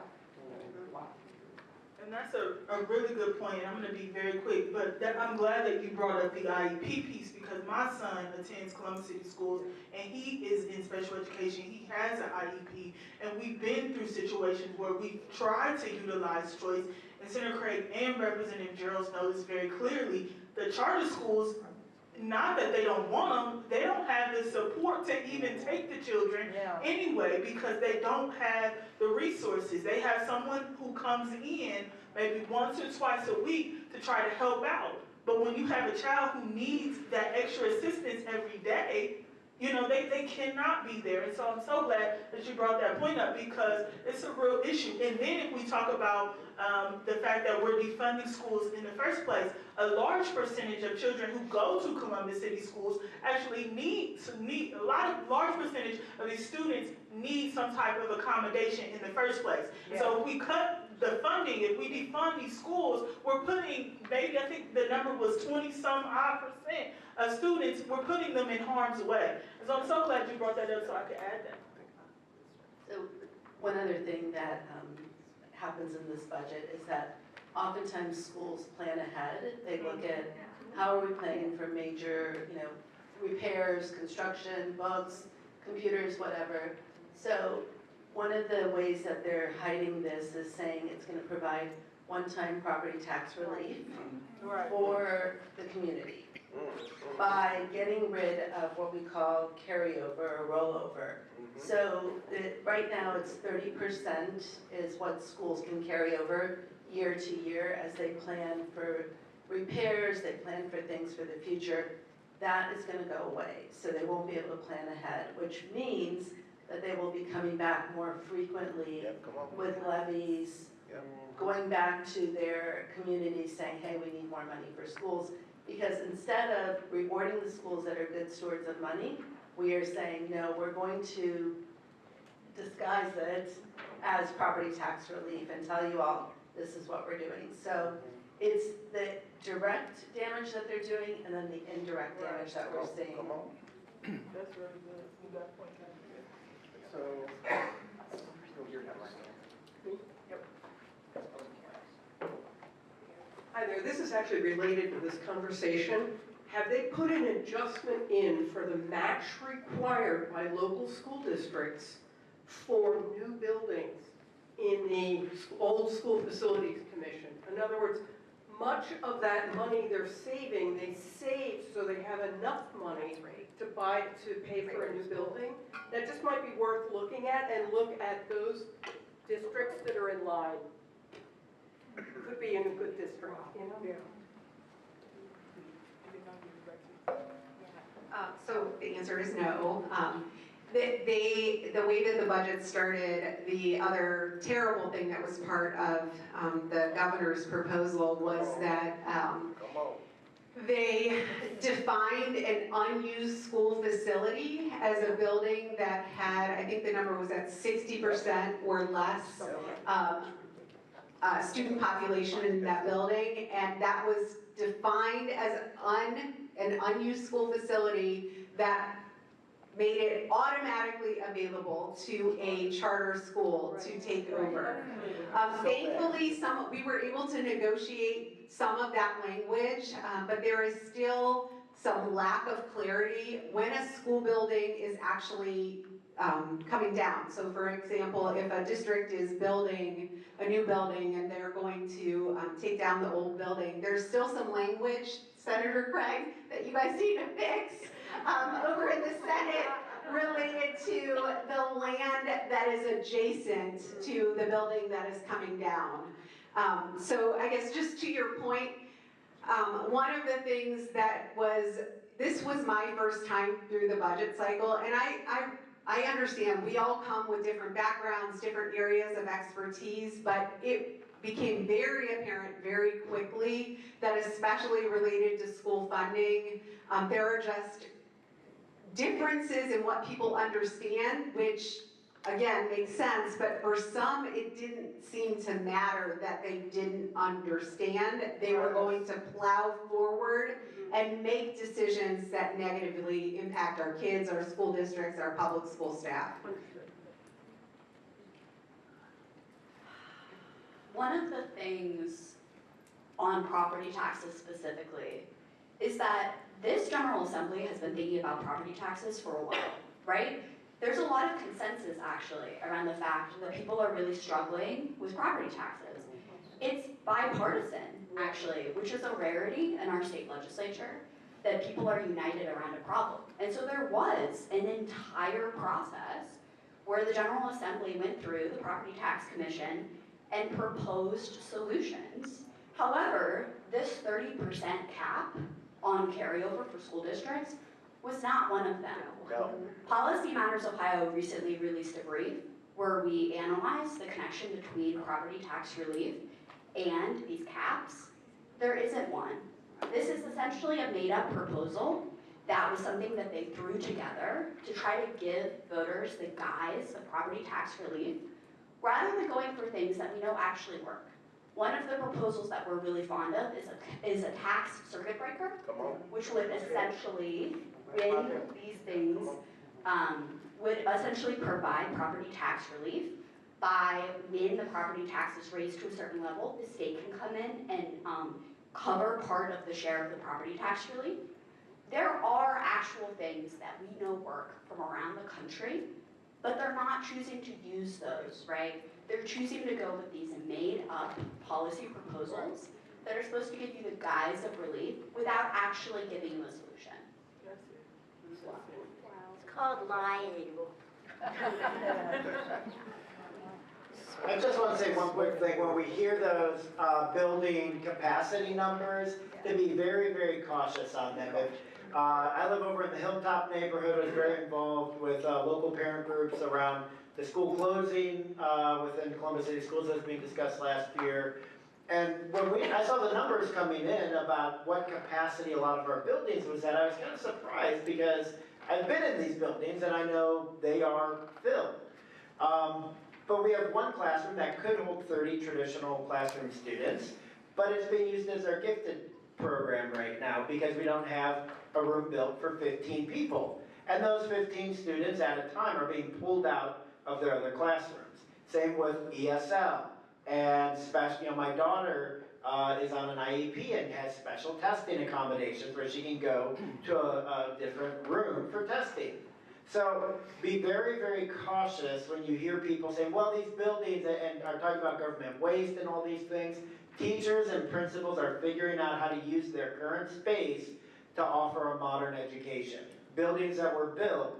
And that's a really good point. I'm going to be very quick, but I'm glad that you brought up the IEP piece, because my son attends Columbus City Schools and he is in special education. He has an IEP, and we've been through situations where we've tried to utilize choice. And Senator Craig and Representative Jarrells know this very clearly. The charter schools, not that they don't want them, they don't have the support to even take the children anyway, because they don't have the resources. They have someone who comes in maybe once or twice a week to try to help out. But when you have a child who needs that extra assistance every day, you know, they cannot be there. And so I'm so glad that you brought that point up, because it's a real issue. And then if we talk about the fact that we're defunding schools in the first place, a large percentage of children who go to Columbus City Schools actually large percentage of these students need some type of accommodation in the first place. Yeah. So if we cut the funding, if we defund these schools, we're putting, maybe I think the number was 20-some-odd% of students, we're putting them in harm's way. And so I'm so glad you brought that up so I could add that. So one other thing that happens in this budget is that oftentimes schools plan ahead. They look at how are we planning for major, repairs, construction, bugs, computers, whatever. So one of the ways that they're hiding this is saying it's going to provide one-time property tax relief for the community by getting rid of what we call carryover or rollover. So right now it's 30% is what schools can carry over year to year as they plan for repairs, they plan for things for the future. That is going to go away, so they won't be able to plan ahead, which means that they will be coming back more frequently with levies, going back to their communities saying, hey, we need more money for schools. Because instead of rewarding the schools that are good stewards of money, we are saying, no, we're going to disguise it as property tax relief and tell you all this is what we're doing. So it's the direct damage that they're doing and then the indirect damage that we're seeing. That's really good. You got a point. So, Hi there, this is actually related to this conversation. Have they put an adjustment in for the match required by local school districts for new buildings in the old school facilities commission? In other words, much of that money they're saving, they save so they have enough money to pay for a new building. That just might be worth looking at, and look at those districts that are in line. Could be in a good district, So the answer is no. The way that the budget started, the other terrible thing that was part of the governor's proposal was that they defined an unused school facility as a building that had, I think the number was at 60% or less student population in that building, and that was defined as an unused school facility that made it automatically available to a charter school to take over. Thankfully, we were able to negotiate some of that language, but there is still some lack of clarity when a school building is actually coming down. So for example, if a district is building a new building and they're going to take down the old building, there's still some language, Senator Craig, that you guys need to fix over in the Senate related to the land that is adjacent to the building that is coming down. So I guess just to your point, one of the things this was my first time through the budget cycle, and I understand we all come with different backgrounds, different areas of expertise, but it became very apparent very quickly that especially related to school funding, there are just differences in what people understand, which again makes sense, but for some it didn't seem to matter that they didn't understand. They were going to plow forward and make decisions that negatively impact our kids, our school districts, our public school staff. One of the things on property taxes specifically is that this General Assembly has been thinking about property taxes for a while, right? There's a lot of consensus actually around the fact that people are really struggling with property taxes. It's bipartisan actually, which is a rarity in our state legislature, that people are united around a problem. And so there was an entire process where the General Assembly went through the Property Tax Commission and proposed solutions. However, this 30% cap on carryover for school districts was not one of them. No. Policy Matters Ohio recently released a brief where we analyzed the connection between property tax relief and these caps. There isn't one. This is essentially a made-up proposal that was something that they threw together to try to give voters the guise of property tax relief, rather than going for things that we know actually work. One of the proposals that we're really fond of is a tax circuit breaker, which would essentially, when these things, would essentially provide property tax relief by when the property tax is raised to a certain level, the state can come in and cover part of the share of the property tax relief. There are actual things that we know work from around the country, but they're not choosing to use those, right? They're choosing to go with these made-up policy proposals that are supposed to give you the guise of relief without actually giving you a solution. It's called lying. I just want to say one quick thing. When we hear those building capacity numbers, to be very, very cautious on them. I live over in the Hilltop neighborhood. I was very involved with local parent groups around the school closing within Columbus City Schools that was being discussed last year. And when I saw the numbers coming in about what capacity a lot of our buildings was at, I was kind of surprised because I've been in these buildings and I know they are filled. But we have one classroom that could hold 30 traditional classroom students, but it's being used as our gifted program right now because we don't have a room built for 15 people. And those 15 students at a time are being pulled out of their other classrooms. Same with ESL. And my daughter is on an IEP and has special testing accommodations where she can go to a different room for testing. So be very, very cautious when you hear people saying, well, these buildings and are talking about government waste and all these things. Teachers and principals are figuring out how to use their current space to offer a modern education. Buildings that were built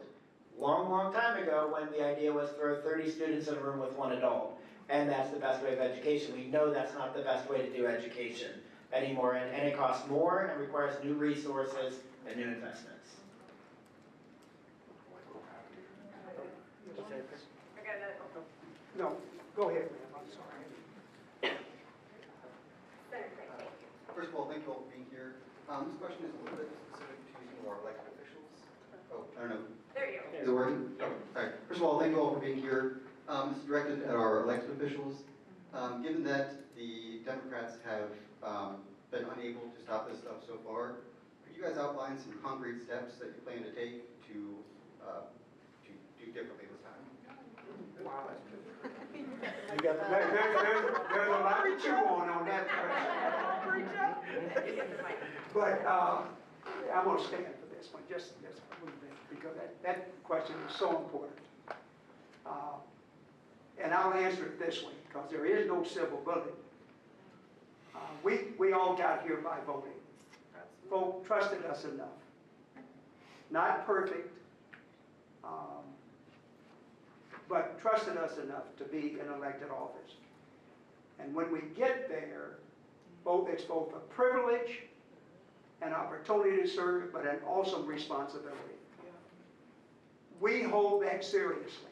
long, long time ago when the idea was for 30 students in a room with one adult. And that's the best way of education. We know that's not the best way to do education anymore. And it costs more and requires new resources and new investments. No, go ahead, ma'am, I'm sorry. First of all, thank you all for being here. This question is a little bit specific to some of our elected officials. Oh, I don't know. There you go. Is it working? Yeah. All right. First of all, thank you all for being here. This is directed at our elected officials. Given that the Democrats have been unable to stop this stuff so far, could you guys outline some concrete steps that you plan to take to do differently this time? Wow, that's good. There's a lot to chew on that question. But I'm going to stand for this one, just a little bit, because that question is so important. And I'll answer it this way, because there is no civil bullet. We all got here by voting. Folk trusted us enough. Not perfect, but trusted us enough to be in elected office. And when we get there, it's both a privilege, an opportunity to serve, but an awesome responsibility. We hold that seriously.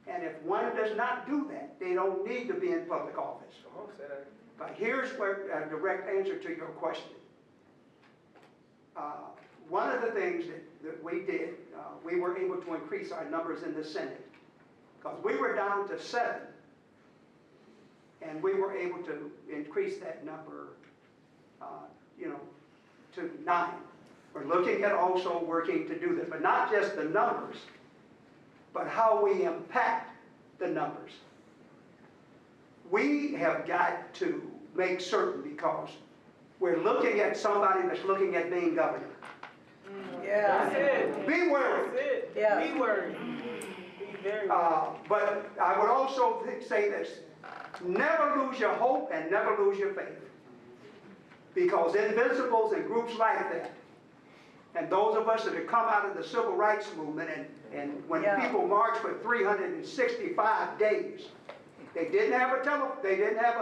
And if one does not do that, they don't need to be in public office. But here's where a direct answer to your question. One of the things that we did, we were able to increase our numbers in the Senate. Because we were down to 7. And we were able to increase that number, to 9. We're looking at also working to do this, but not just the numbers, but how we impact the numbers. We have got to make certain, because we're looking at somebody that's looking at being governor. Yeah. That's it. Be worried. That's it. Yeah. Be worried. Be very worried. But I would also say this. Never lose your hope and never lose your faith. Because Indivisibles and groups like that, and those of us that have come out of the civil rights movement, and when people marched for 365 days, they didn't have a telephone, they didn't have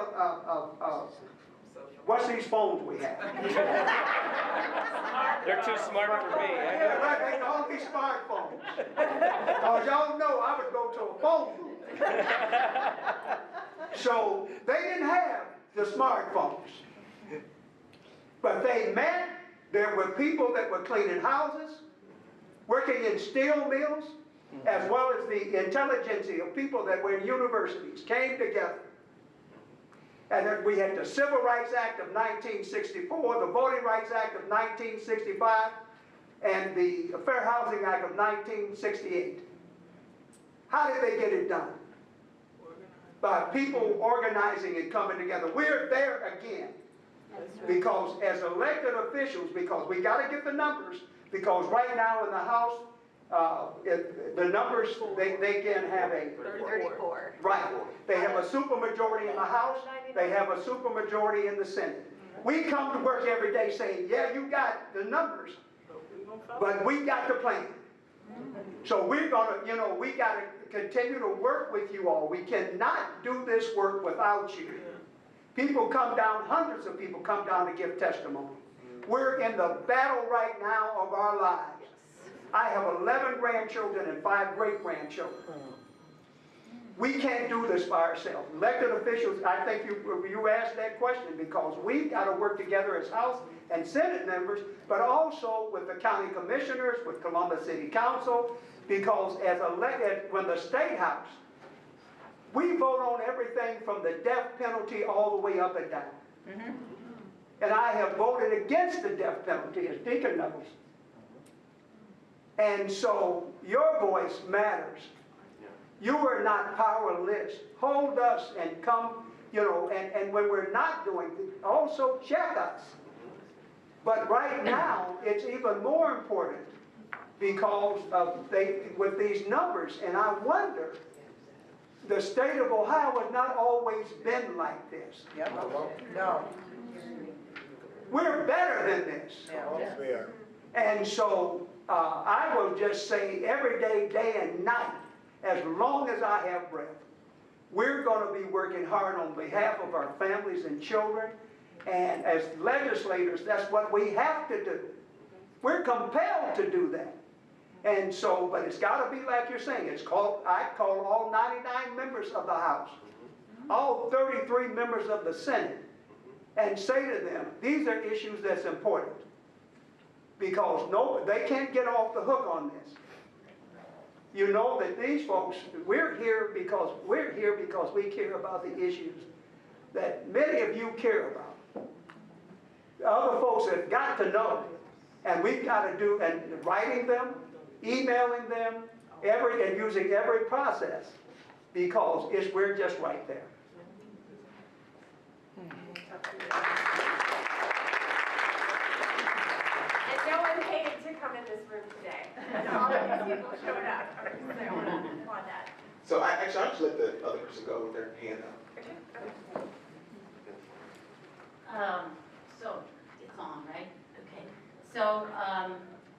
what's these phones we have? They're too smart for me. They can all be smartphones. Because y'all know I would go to a phone booth. So they didn't have the smartphones. But they met, there were people that were cleaning houses, working in steel mills, as well as the intelligentsia of people that were in universities came together. And then we had the Civil Rights Act of 1964, the Voting Rights Act of 1965, and the Fair Housing Act of 1968. How did they get it done? By people organizing and coming together. We're there again. Because as elected officials, because we got to get the numbers, because right now in the House, the numbers, they can have a 34. Right. They have a supermajority in the House. They have a supermajority in the Senate. We come to work every day saying, yeah, you got the numbers, but we got the plan. So we're going to, we got to continue to work with you all. We cannot do this work without you. People come down, hundreds of people come down to give testimony. We're in the battle right now of our lives. I have 11 grandchildren and 5 great-grandchildren. We can't do this by ourselves. Elected officials, I think you asked that question because we've got to work together as House and Senate members, but also with the county commissioners, with Columbus City Council, because as elected, when the State House, we vote on everything from the death penalty all the way up and down. And I have voted against the death penalty, as Deacon knows. And so your voice matters. You are not powerless. Hold us and come, and when we're not doing it, also check us. But right now, it's even more important because with these numbers, and I wonder, the state of Ohio has not always been like this. No. We're better than this. Yes, we are. And so I will just say every day, day and night, as long as I have breath, we're going to be working hard on behalf of our families and children. And as legislators, that's what we have to do. We're compelled to do that. And so, but it's got to be like you're saying. I call all 99 members of the House, all 33 members of the Senate, and say to them, these are issues that's important. Because they can't get off the hook on this. You know that these folks, we're here because we care about the issues that many of you care about. The other folks have got to know, and we've got to do, and writing them, emailing them, and using every process, because we're just right there. And no one paid to come in this room today. All of these people showed up. So I want to applaud that. So I'll just let the other person go with their hand up. So it's on, right? Okay. So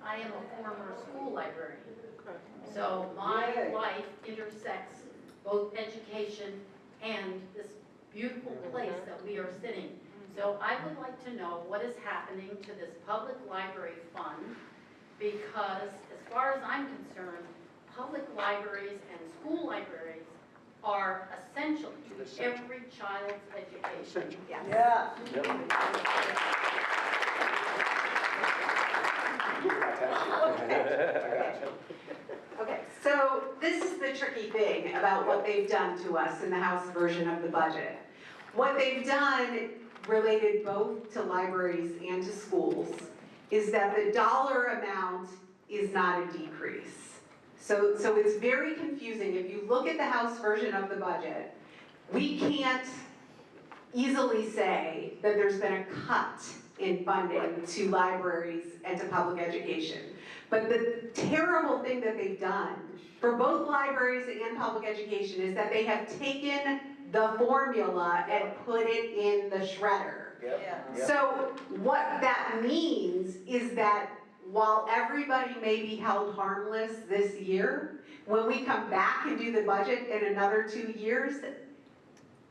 I am a former school librarian. So my life intersects both education and this beautiful place that we are sitting. So I would like to know what is happening to this public library fund, because as far as I'm concerned, public libraries and school libraries are essential to every child's education. Yes. Yeah. Okay, so this is the tricky thing about what they've done to us in the House version of the budget. What they've done, related both to libraries and to schools, is that the dollar amount is not a decrease. So it's very confusing. If you look at the House version of the budget, we can't easily say that there's been a cut in funding to libraries and to public education. But the terrible thing that they've done for both libraries and public education is that they have taken the formula and put it in the shredder. So what that means is that while everybody may be held harmless this year, when we come back and do the budget in another 2 years,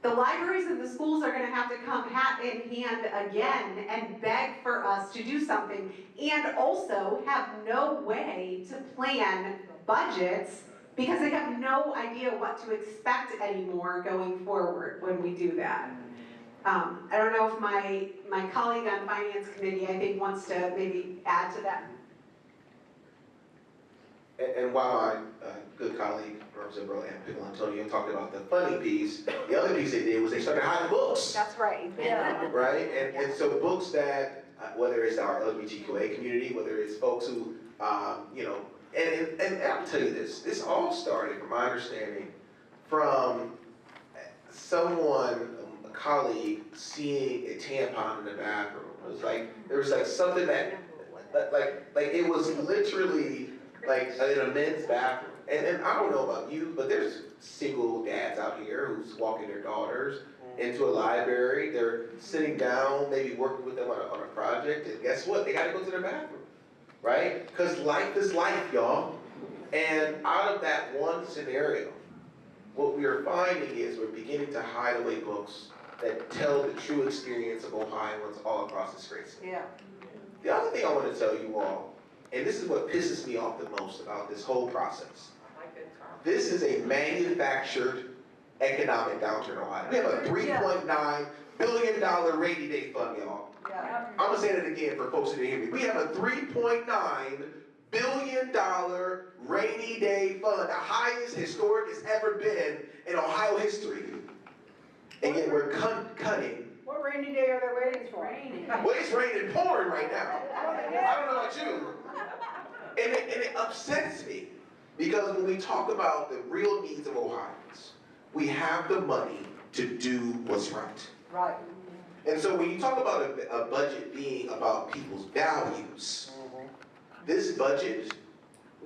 the libraries and the schools are going to have to come hat in hand again and beg for us to do something, and also have no way to plan budgets because they have no idea what to expect anymore going forward when we do that. I don't know if my colleague on Finance Committee, I think, wants to maybe add to that. And while my good colleague, Representative Beryl and Piccolantonio talked about the funding piece, the other piece they did was they started hiding books. That's right. Yeah. Right? And so books that, whether it's our LGBTQA community, whether it's folks who, you know, and I'll tell you this all started, from my understanding, from someone, a colleague, seeing a tampon in the bathroom. It was like, there was like something that, like it was literally like in a men's bathroom. And I don't know about you, but there's single dads out here who's walking their daughters into a library. They're sitting down, maybe working with them on a project, and guess what? They gotta go to their bathroom, right? Because life is life, y'all. And out of that one scenario, what we are finding is we're beginning to hide away books that tell the true experience of Ohioans all across this race. Yeah. The other thing I want to tell you all, and this is what pisses me off the most about this whole process. This is a manufactured economic downturn in Ohio. We have a $3.9 billion rainy day fund, y'all. Yeah. I'm gonna say that again for folks who didn't hear me. We have a $3.9 billion rainy day fund, the highest historic it's ever been in Ohio history. And yet we're cutting. What rainy day are they waiting for? Well, it's raining pouring right now. I don't know about you. And it upsets me, because when we talk about the real needs of Ohioans, we have the money to do what's right. Right. And so when you talk about a budget being about people's values, this budget,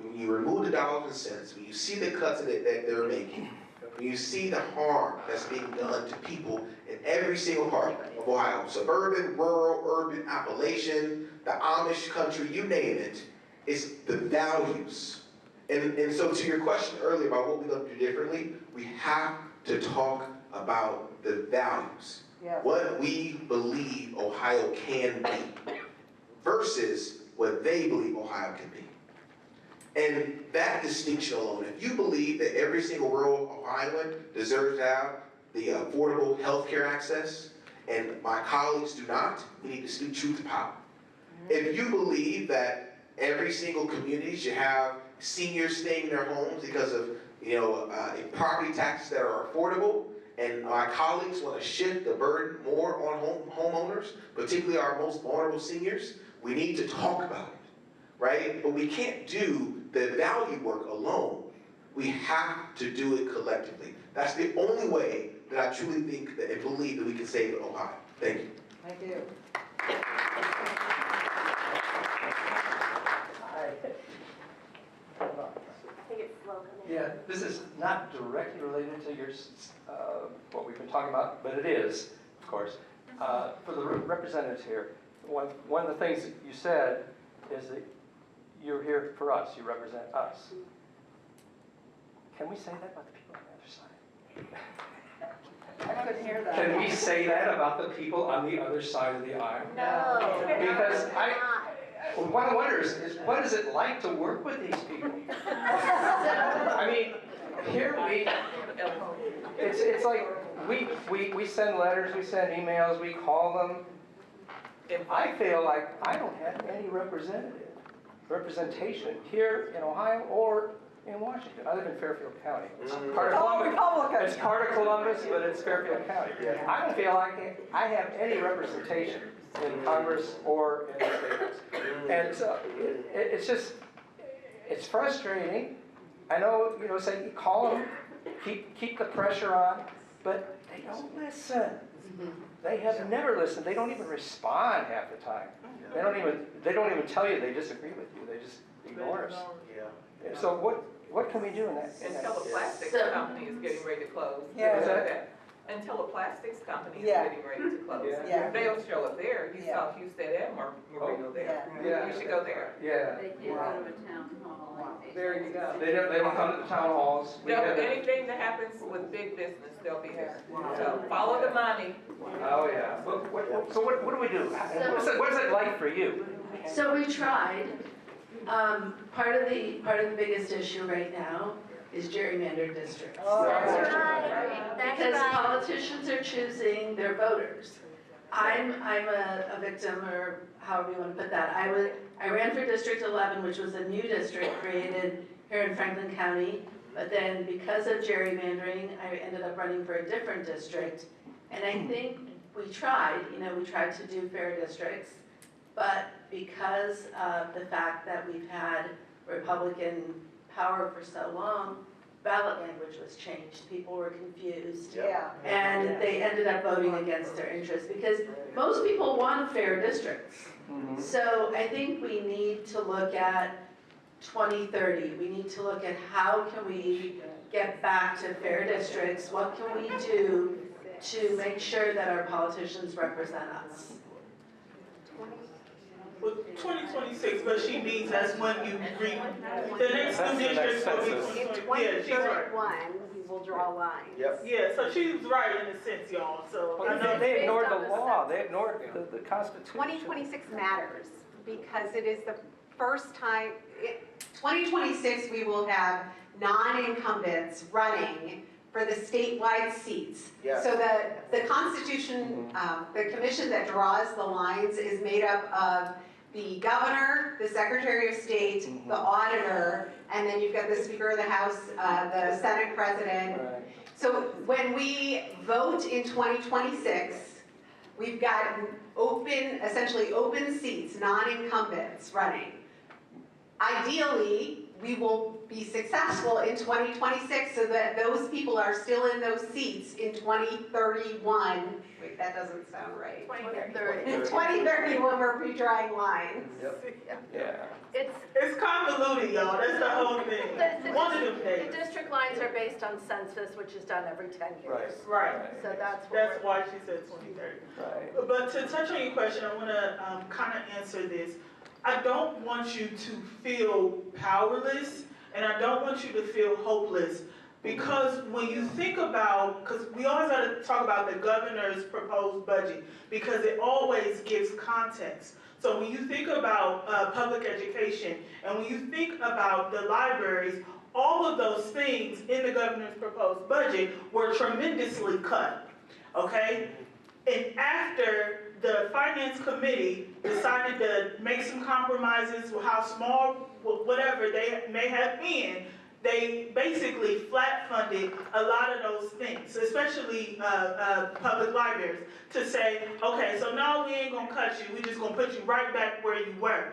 when you remove the dollars and cents, when you see the cuts that they're making, when you see the harm that's being done to people in every single part of Ohio, suburban, rural, urban, Appalachian, the Amish country, you name it, it's the values. And so to your question earlier about what we're going to do differently, we have to talk about the values. Yeah. What we believe Ohio can be versus what they believe Ohio can be. And that distinction alone, if you believe that every single rural Ohioan deserves to have the affordable health care access, and my colleagues do not, we need to speak truth to power. If you believe that every single community should have seniors staying in their homes because of, you know, property taxes that are affordable, and my colleagues want to shift the burden more on homeowners, particularly our most vulnerable seniors, we need to talk about it, right? But we can't do the value work alone. We have to do it collectively. That's the only way that I truly think that and believe that we can save Ohio. Thank you. Thank you. Yeah, this is not directly related to your, what we've been talking about, but it is, of course. For the representatives here, one of the things that you said is that you're here for us, you represent us. Can we say that about the people on the other side? I couldn't hear that. Can we say that about the people on the other side of the aisle? No. Because what I wonder is what is it like to work with these people? I mean, here it's like we send letters, we send emails, we call them. I feel like I don't have any representation here in Ohio or in Washington. I live in Fairfield County. It's part of Columbus. It's part of Columbus, but it's Fairfield County. I don't feel like I have any representation in Congress or in the state house. And so it's just, it's frustrating. I know, you know, say call them, keep the pressure on, but they don't listen. They have never listened. They don't even respond half the time. They don't even tell you they disagree with you. They just ignore us. Yeah. So what can we do in that? Until the plastics company is getting ready to close. Yeah. What's that? Until the plastics company is Yeah. getting ready to close. Yeah. They'll show up there. You saw Houston and Murrayville there. Yeah. You should go there. Yeah. They did go to a town hall. There you go. They don't come to the town halls. Anything that happens with big business, they'll be there. So follow the money. Oh, yeah. So what do we do? What is it like for you? So we tried. Part of the biggest issue right now is gerrymandered districts. Oh, that's right. That's because right. politicians are choosing their voters. I'm a victim, or however you want to put that. I ran for District 11, which was a new district created here here in Franklin County. But then because of gerrymandering, I ended up running for a different district. And I think we tried to do fair districts, but because of the fact that we've had Republican power for so long, ballot language was changed. People were confused. Yeah. And they ended up voting against their interests because most people want fair districts. So I think we need to look at 2030. We need to look at how can we get back to fair districts? What can we do to make sure that our politicians represent us? Well, 2026, but she means that's when you the next school district will be 2020. Yeah, she's right. 2031, we will draw lines. Yep. Yeah, so she's right in a sense, y'all, so. I know They ignored the law, they ignored the Constitution. 2026 matters because it is the first time, 2026 we will have non-incumbents running for the statewide seats. Yes. So the Constitution, the commission that draws the lines is made up of the governor, the secretary of state, the auditor, and then you've got the speaker of the house, the senate president. Right. So when we vote in 2026, we've got essentially open seats, non-incumbents running. Ideally, we will be successful in 2026 so that those people are still in those seats in 2031. Wait, that doesn't sound right. 2030. In 2031, we're redrawing lines. Yeah. It's convoluted, y'all, that's the whole thing. One of them The days. district lines are based on census, which is done every 10 years. Right. So that's what That's why she said 2030. Right. But to touch on your question, I wanna kind of answer this. I don't want you to feel powerless, and I don't want you to feel hopeless. Because when you think about, because we always got to talk about the governor's proposed budget, because it always gives context. So when you think about public education, and when you think about the libraries, all of those things in the governor's proposed budget were tremendously cut, okay? And after the finance committee decided to make some compromises, how small, whatever they may have been, they basically flat funded a lot of those things, especially public libraries, to say, okay, so no, we ain't gonna cut you, we just gonna put you right back where you were.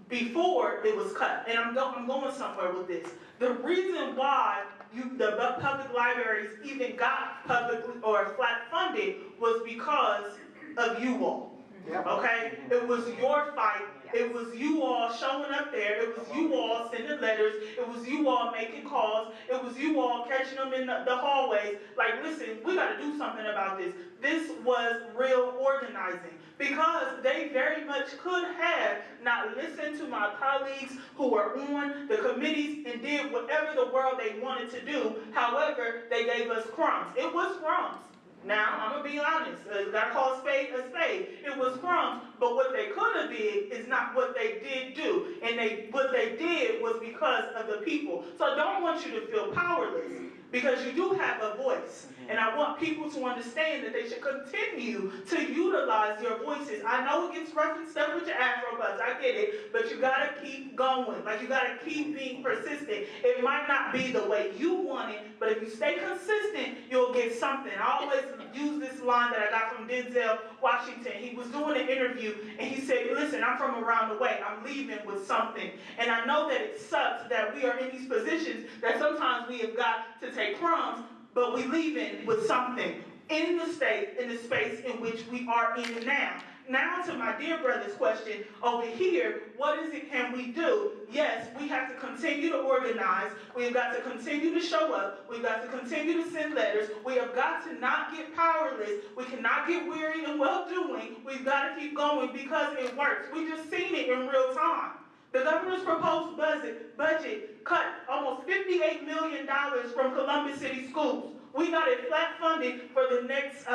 Before it was cut, and I'm going somewhere with this. The reason why the public libraries even got publicly or flat funded was because of you all. Okay? It was your fight. It was you all showing up there. It was you all sending letters. It was you all making calls. It was you all catching them in the hallways. Like, listen, we got to do something about this. This was real organizing. Because they very much could have not listened to my colleagues who were on the committees and did whatever the world they wanted to do. However, they gave us crumbs. It was crumbs. Now, I'm going to be honest. Gotta call a spade a spade. It was crumbs, but what they could have did is not what they did do. And what they did was because of the people. So I don't want you to feel powerless, because you do have a voice. And I want people to understand that they should continue to utilize your voices. I know it gets rough and stuff with your Afro buzz, I get it, but you gotta keep going. Like, you gotta keep being persistent. It might not be the way you want it, but if you stay consistent, you'll get something. I always use this line that I got from Denzel Washington. He was doing an interview, and he said, listen, I'm from around the way. I'm leaving with something. And I know that it sucks that we are in these positions that sometimes we have got to take crumbs, but we leaving with something in the state, in the space in which we are in now. Now to my dear brother's question over here, what is it can we do? Yes, we have to continue to organize. We've got to continue to show up. We've got to continue to send letters. We have got to not get powerless. We cannot get weary in well-doing. We've got to keep going because it works. We just seen it in real time. The governor's proposed budget cut almost $58 million from Columbus City schools. We got it flat funded for the next,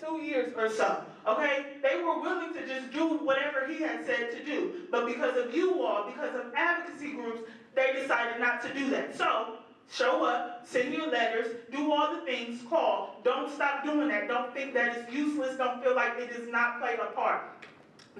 2 years or so, okay? They were willing to just do whatever he had said to do. But because of you all, because of advocacy groups, they decided not to do that. So, show up, send your letters, do all the things, call. Don't stop doing that. Don't think that it's useless. Don't feel like it does not play a part.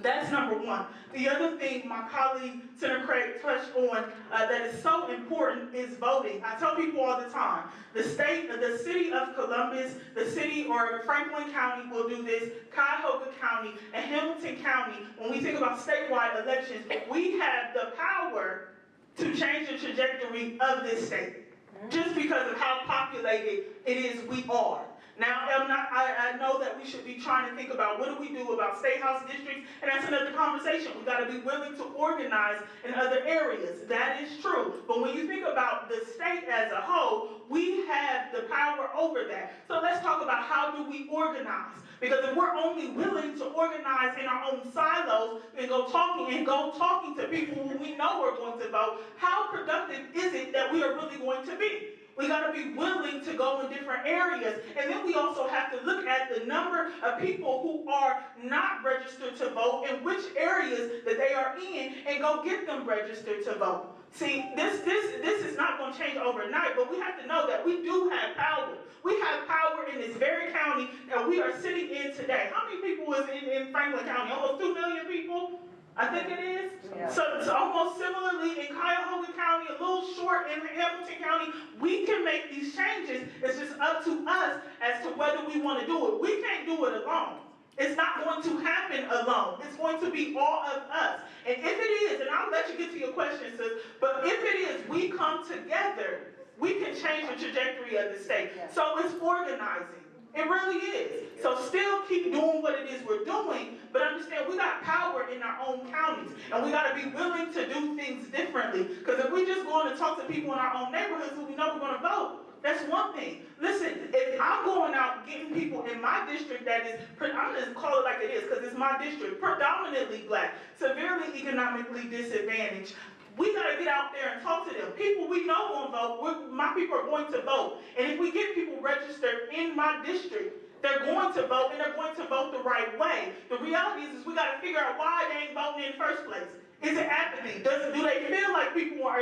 That's number one. The other thing my colleague, Senator Craig, touched on that is so important is voting. I tell people all the time, the city of Columbus, the city or Franklin County will do this, Cuyahoga County, and Hamilton County. When we think about statewide elections, we have the power to change the trajectory of this state, just because of how populated it is we are. Now, I know that we should be trying to think about what do we do about state house districts, and that's another conversation. We've got to be willing to organize in other areas. That is true. But when you think about the state as a whole, we have the power over that. So let's talk about how do we organize. Because if we're only willing to organize in our own silos and go talking to people who we know are going to vote, how productive is it that we are really going to be? We got to be willing to go in different areas. And then we also have to look at the number of people who are not registered to vote and which areas that they are in and go get them registered to vote. See, this is not going to change overnight, but we have to know that we do have power. We have power in this very county that we are sitting in today. How many people is in Franklin County? Almost 2 million people? I think it is. Yeah. So it's almost similarly in Cuyahoga County, a little short in Hamilton County. We can make these changes. It's just up to us as to whether we want to do it. We can't do it alone. It's not going to happen alone. It's going to be all of us. And if it is, and I'll let you get to your question, sis, but if it is, we come together, we can change the trajectory of the state. Yeah. So it's organizing. It really is. So still keep doing what it is we're doing, but understand we got power in our own counties, and we got to be willing to do things differently. Because if we just go on and talk to people in our own neighborhoods who we know we're going to vote, that's one thing. Listen, if I'm going out getting people in my district that is, I'm just call it like it is because it's my district, predominantly black, severely economically disadvantaged, we got to get out there and talk to them. People we know won't vote. My people are going to vote. And if we get people registered in my district, they're going to vote, and they're going to vote the right way. The reality is we got to figure out why they ain't voting in the first place. Is it apathy? Do they feel like people are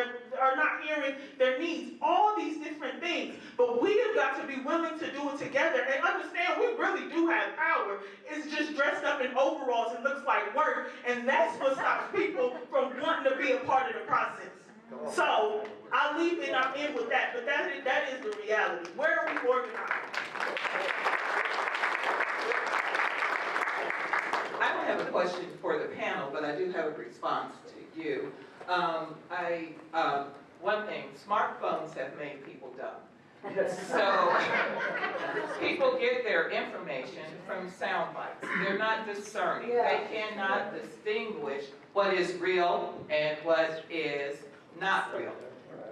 not hearing their needs? All these different things. But we have got to be willing to do it together and understand we really do have power. It's just dressed up in overalls and looks like work. And that's what stops people from wanting to be a part of the process. So I'll leave it, I'm in with that. But that is the reality. Where are we organized? I don't have a question for the panel, but I do have a response to you. One thing, smartphones have made people dumb. So people get their information from sound bites. They're not discerning. They cannot distinguish what is real and what is not real.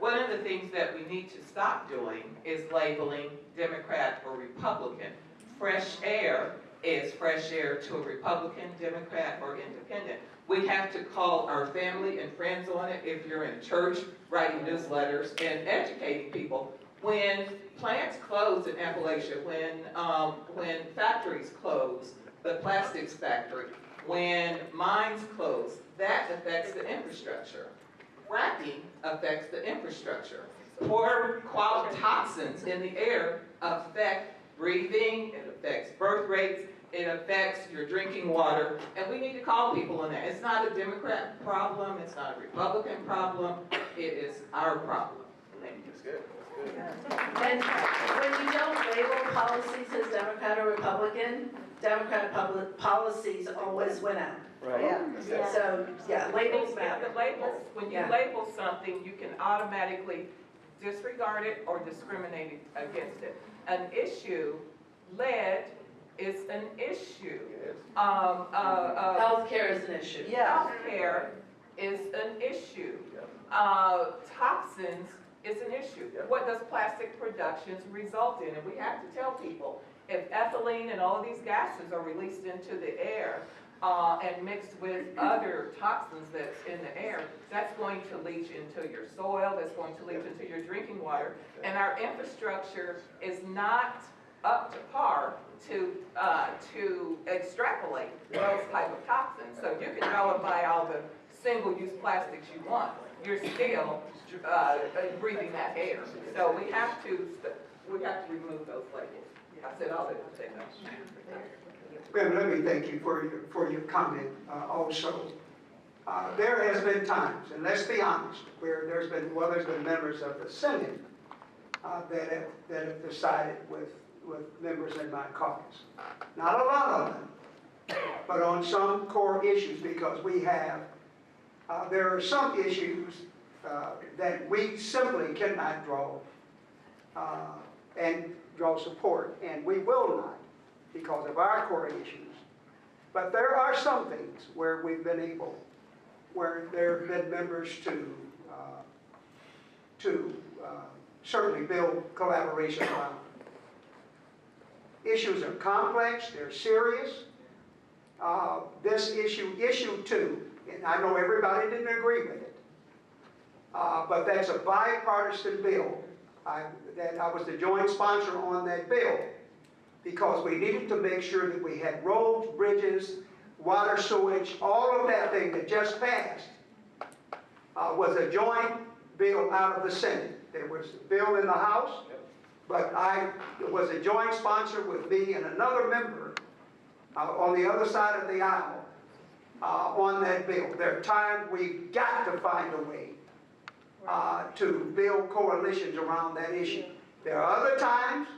One of the things that we need to stop doing is labeling Democrat or Republican. Fresh air is fresh air to a Republican, Democrat, or Independent. We have to call our family and friends on it if you're in church, writing newsletters, and educating people. When plants close in Appalachia, when factories close, the plastics factory, when mines close, that affects the infrastructure. Fracking affects the infrastructure. Poor quality toxins in the air affect breathing, it affects birth rates, it affects your drinking water, and we need to call people on that. It's not a Democrat problem, it's not a Republican problem, it is our problem. Thank you. That's good. And when you don't label policies as Democrat or Republican, Democrat policies always win out. Right. Yeah. So, yeah, labels matter. The labels, when you label something, you can automatically disregard it or discriminate against it. An issue, lead, is an issue. Healthcare is an issue. Healthcare is an issue. Toxins is an issue. What does plastic productions result in? And we have to tell people, if ethylene and all of these gases are released into the air and mixed with other toxins that's in the air, that's going to leach into your soil, that's going to leach into your drinking water. And our infrastructure is not up to par to extrapolate those type of toxins. So you can go and buy all the single-use plastics you want. You're still breathing that air. So we have to remove those labels. I said all that to say that. Well, let me thank you for your comment also. There has been times, and let's be honest, where there's been members of the Senate that have decided with members in my caucus. Not a lot of them, but on some core issues, because we have, there are some issues that we simply cannot draw support, and we will not because of our core issues. But there are some things where we've been able, where there have been members to certainly build collaboration around. Issues are complex, they're serious. This issue 2, and I know everybody didn't agree with it, but that's a bipartisan bill. I was the joint sponsor on that bill because we needed to make sure that we had roads, bridges, water, sewage, all of that thing that just passed was a joint bill out of the Senate. There was a bill in the House, but I was a joint sponsor with me and another member on the other side of the aisle on that bill. There are times we've got to find a way to build coalitions around that issue. There are other times,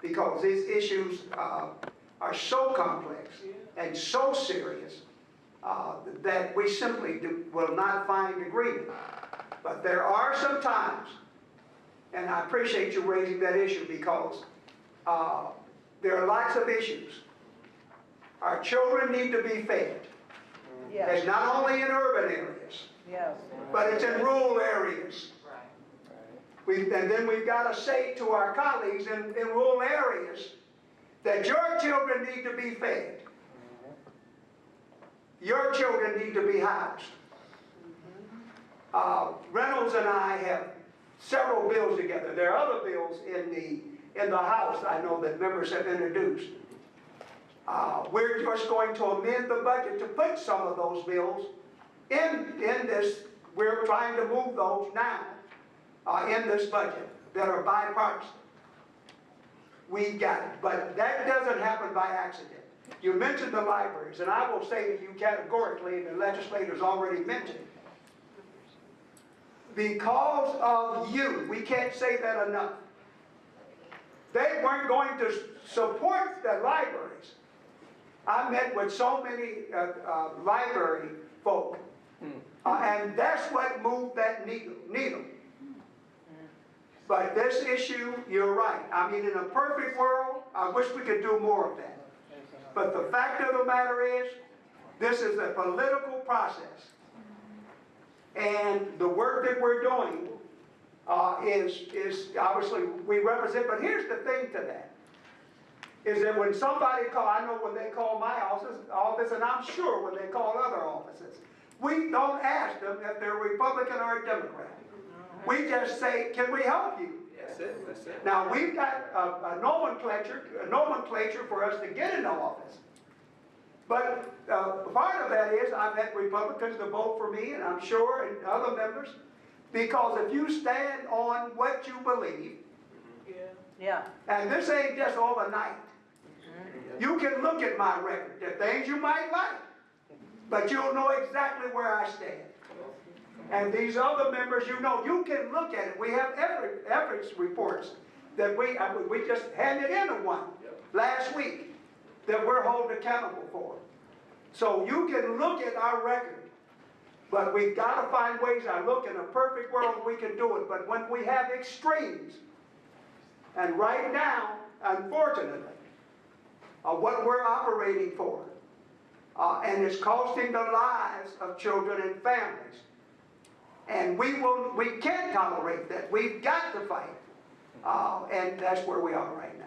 because these issues are so complex and so serious that we simply will not find agreement. But there are some times, and I appreciate you raising that issue because there are lots of issues. Our children need to be fed. Yes. It's not only in urban areas, Yes. but it's in rural areas. And then we've got to say to our colleagues in rural areas that your children need to be fed. Your children need to be housed. Reynolds and I have several bills together. There are other bills in the House I know that members have introduced. We're just going to amend the budget to put some of those bills in this. We're trying to move those now in this budget that are bipartisan. We got it, but that doesn't happen by accident. You mentioned the libraries, and I will say to you categorically, and the legislators already mentioned, because of you, we can't say that enough. They weren't going to support the libraries. I met with so many library folk, and that's what moved that needle. But this issue, you're right. I mean, in a perfect world, I wish we could do more of that. But the fact of the matter is, this is a political process. And the work that we're doing is obviously, we represent, but here's the thing to that, is that when somebody I know when they call my office, and I'm sure when they call other offices, we don't ask them if they're Republican or a Democrat. We just say, can we help you? That's it, that's it. Now, we've got a nomenclature for us to get into office. But part of that is I've had Republicans to vote for me, and I'm sure, and other members, because if you stand on what you believe, Yeah. and this ain't just overnight, you can look at my record. There are things you might like, but you'll know exactly where I stand. And these other members, you can look at it. We have efforts reports that we just handed in one last week that we're held accountable for. So you can look at our record, but we've got to find ways. I look, in a perfect world we can do it, but when we have extremes, and right now, unfortunately, what we're operating for, and it's costing the lives of children and families. And we can't tolerate that. We've got to fight. And that's where we are right now.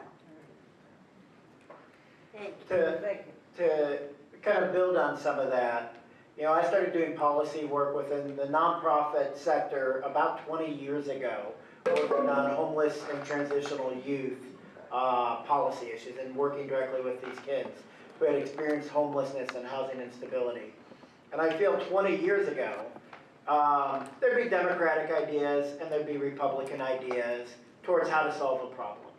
To kind of build on some of that, I started doing policy work within the nonprofit sector about 20 years ago, working on homeless and transitional youth policy issues and working directly with these kids who had experienced homelessness and housing instability. And I feel 20 years ago, there'd be Democratic ideas and there'd be Republican ideas towards how to solve a problem.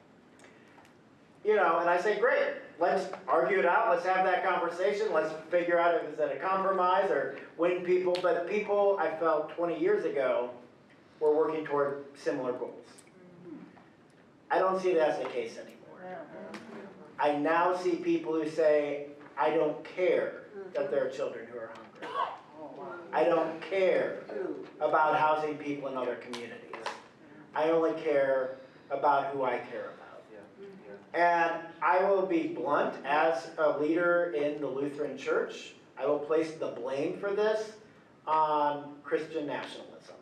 And I say, great, let's argue it out, let's have that conversation, let's figure out if it's a compromise or win people, but people, I felt 20 years ago, were working toward similar goals. I don't see that's the case anymore. I now see people who say, I don't care that there are children who are hungry. I don't care about housing people in other communities. I only care about who I care about. And I will be blunt, as a leader in the Lutheran Church, I will place the blame for this on Christian nationalism.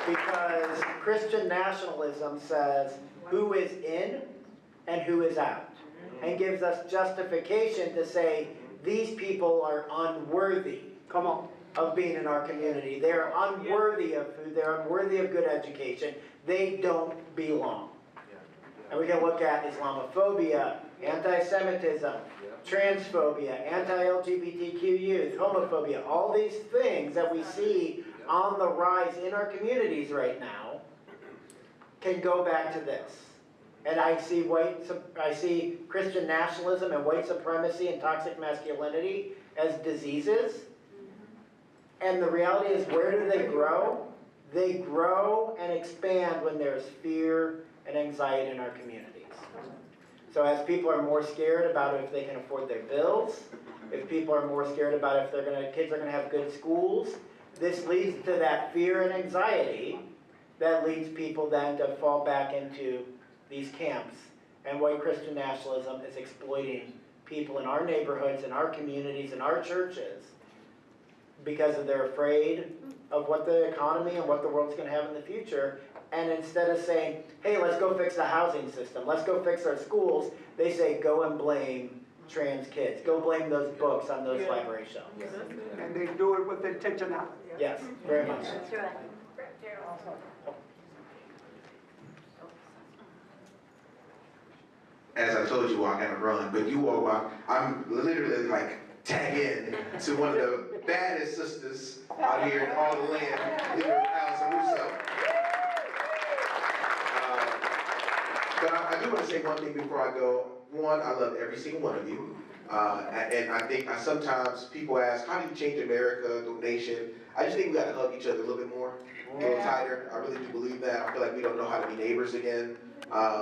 Because Christian nationalism says who is in and who is out, and gives us justification to say these people are unworthy. Come on. Of being in our community. They're unworthy of food, they're unworthy of good education, they don't belong. And we can look at Islamophobia, anti-Semitism, transphobia, anti-LGBTQ youth, homophobia, all these things that we see on the rise in our communities right now can go back to this. And I see Christian nationalism and white supremacy and toxic masculinity as diseases. And the reality is, where do they grow? They grow and expand when there's fear and anxiety in our communities. So as people are more scared about if they can afford their bills, if people are more scared about if kids are gonna have good schools, this leads to that fear and anxiety that leads people then to fall back into these camps. And white Christian nationalism is exploiting people in our neighborhoods, in our communities, in our churches, because they're afraid of what the economy and what the world's going to have in the future. And instead of saying, hey, let's go fix the housing system, let's go fix our schools, they say, go and blame trans kids. Go blame those books on those library shelves. And they do it with intentionality. Yes, very much. That's right. As I told you, I gotta run, but you all, I'm literally like tag in to one of the baddest sisters out here in all the land, leader Allison Russo. But I do want to say one thing before I go. One, I love every single one of you. And I think sometimes people ask, how do you change America, the nation? I just think we gotta hug each other a little bit more, a little tighter. I really do believe that. I feel like we don't know how to be neighbors again,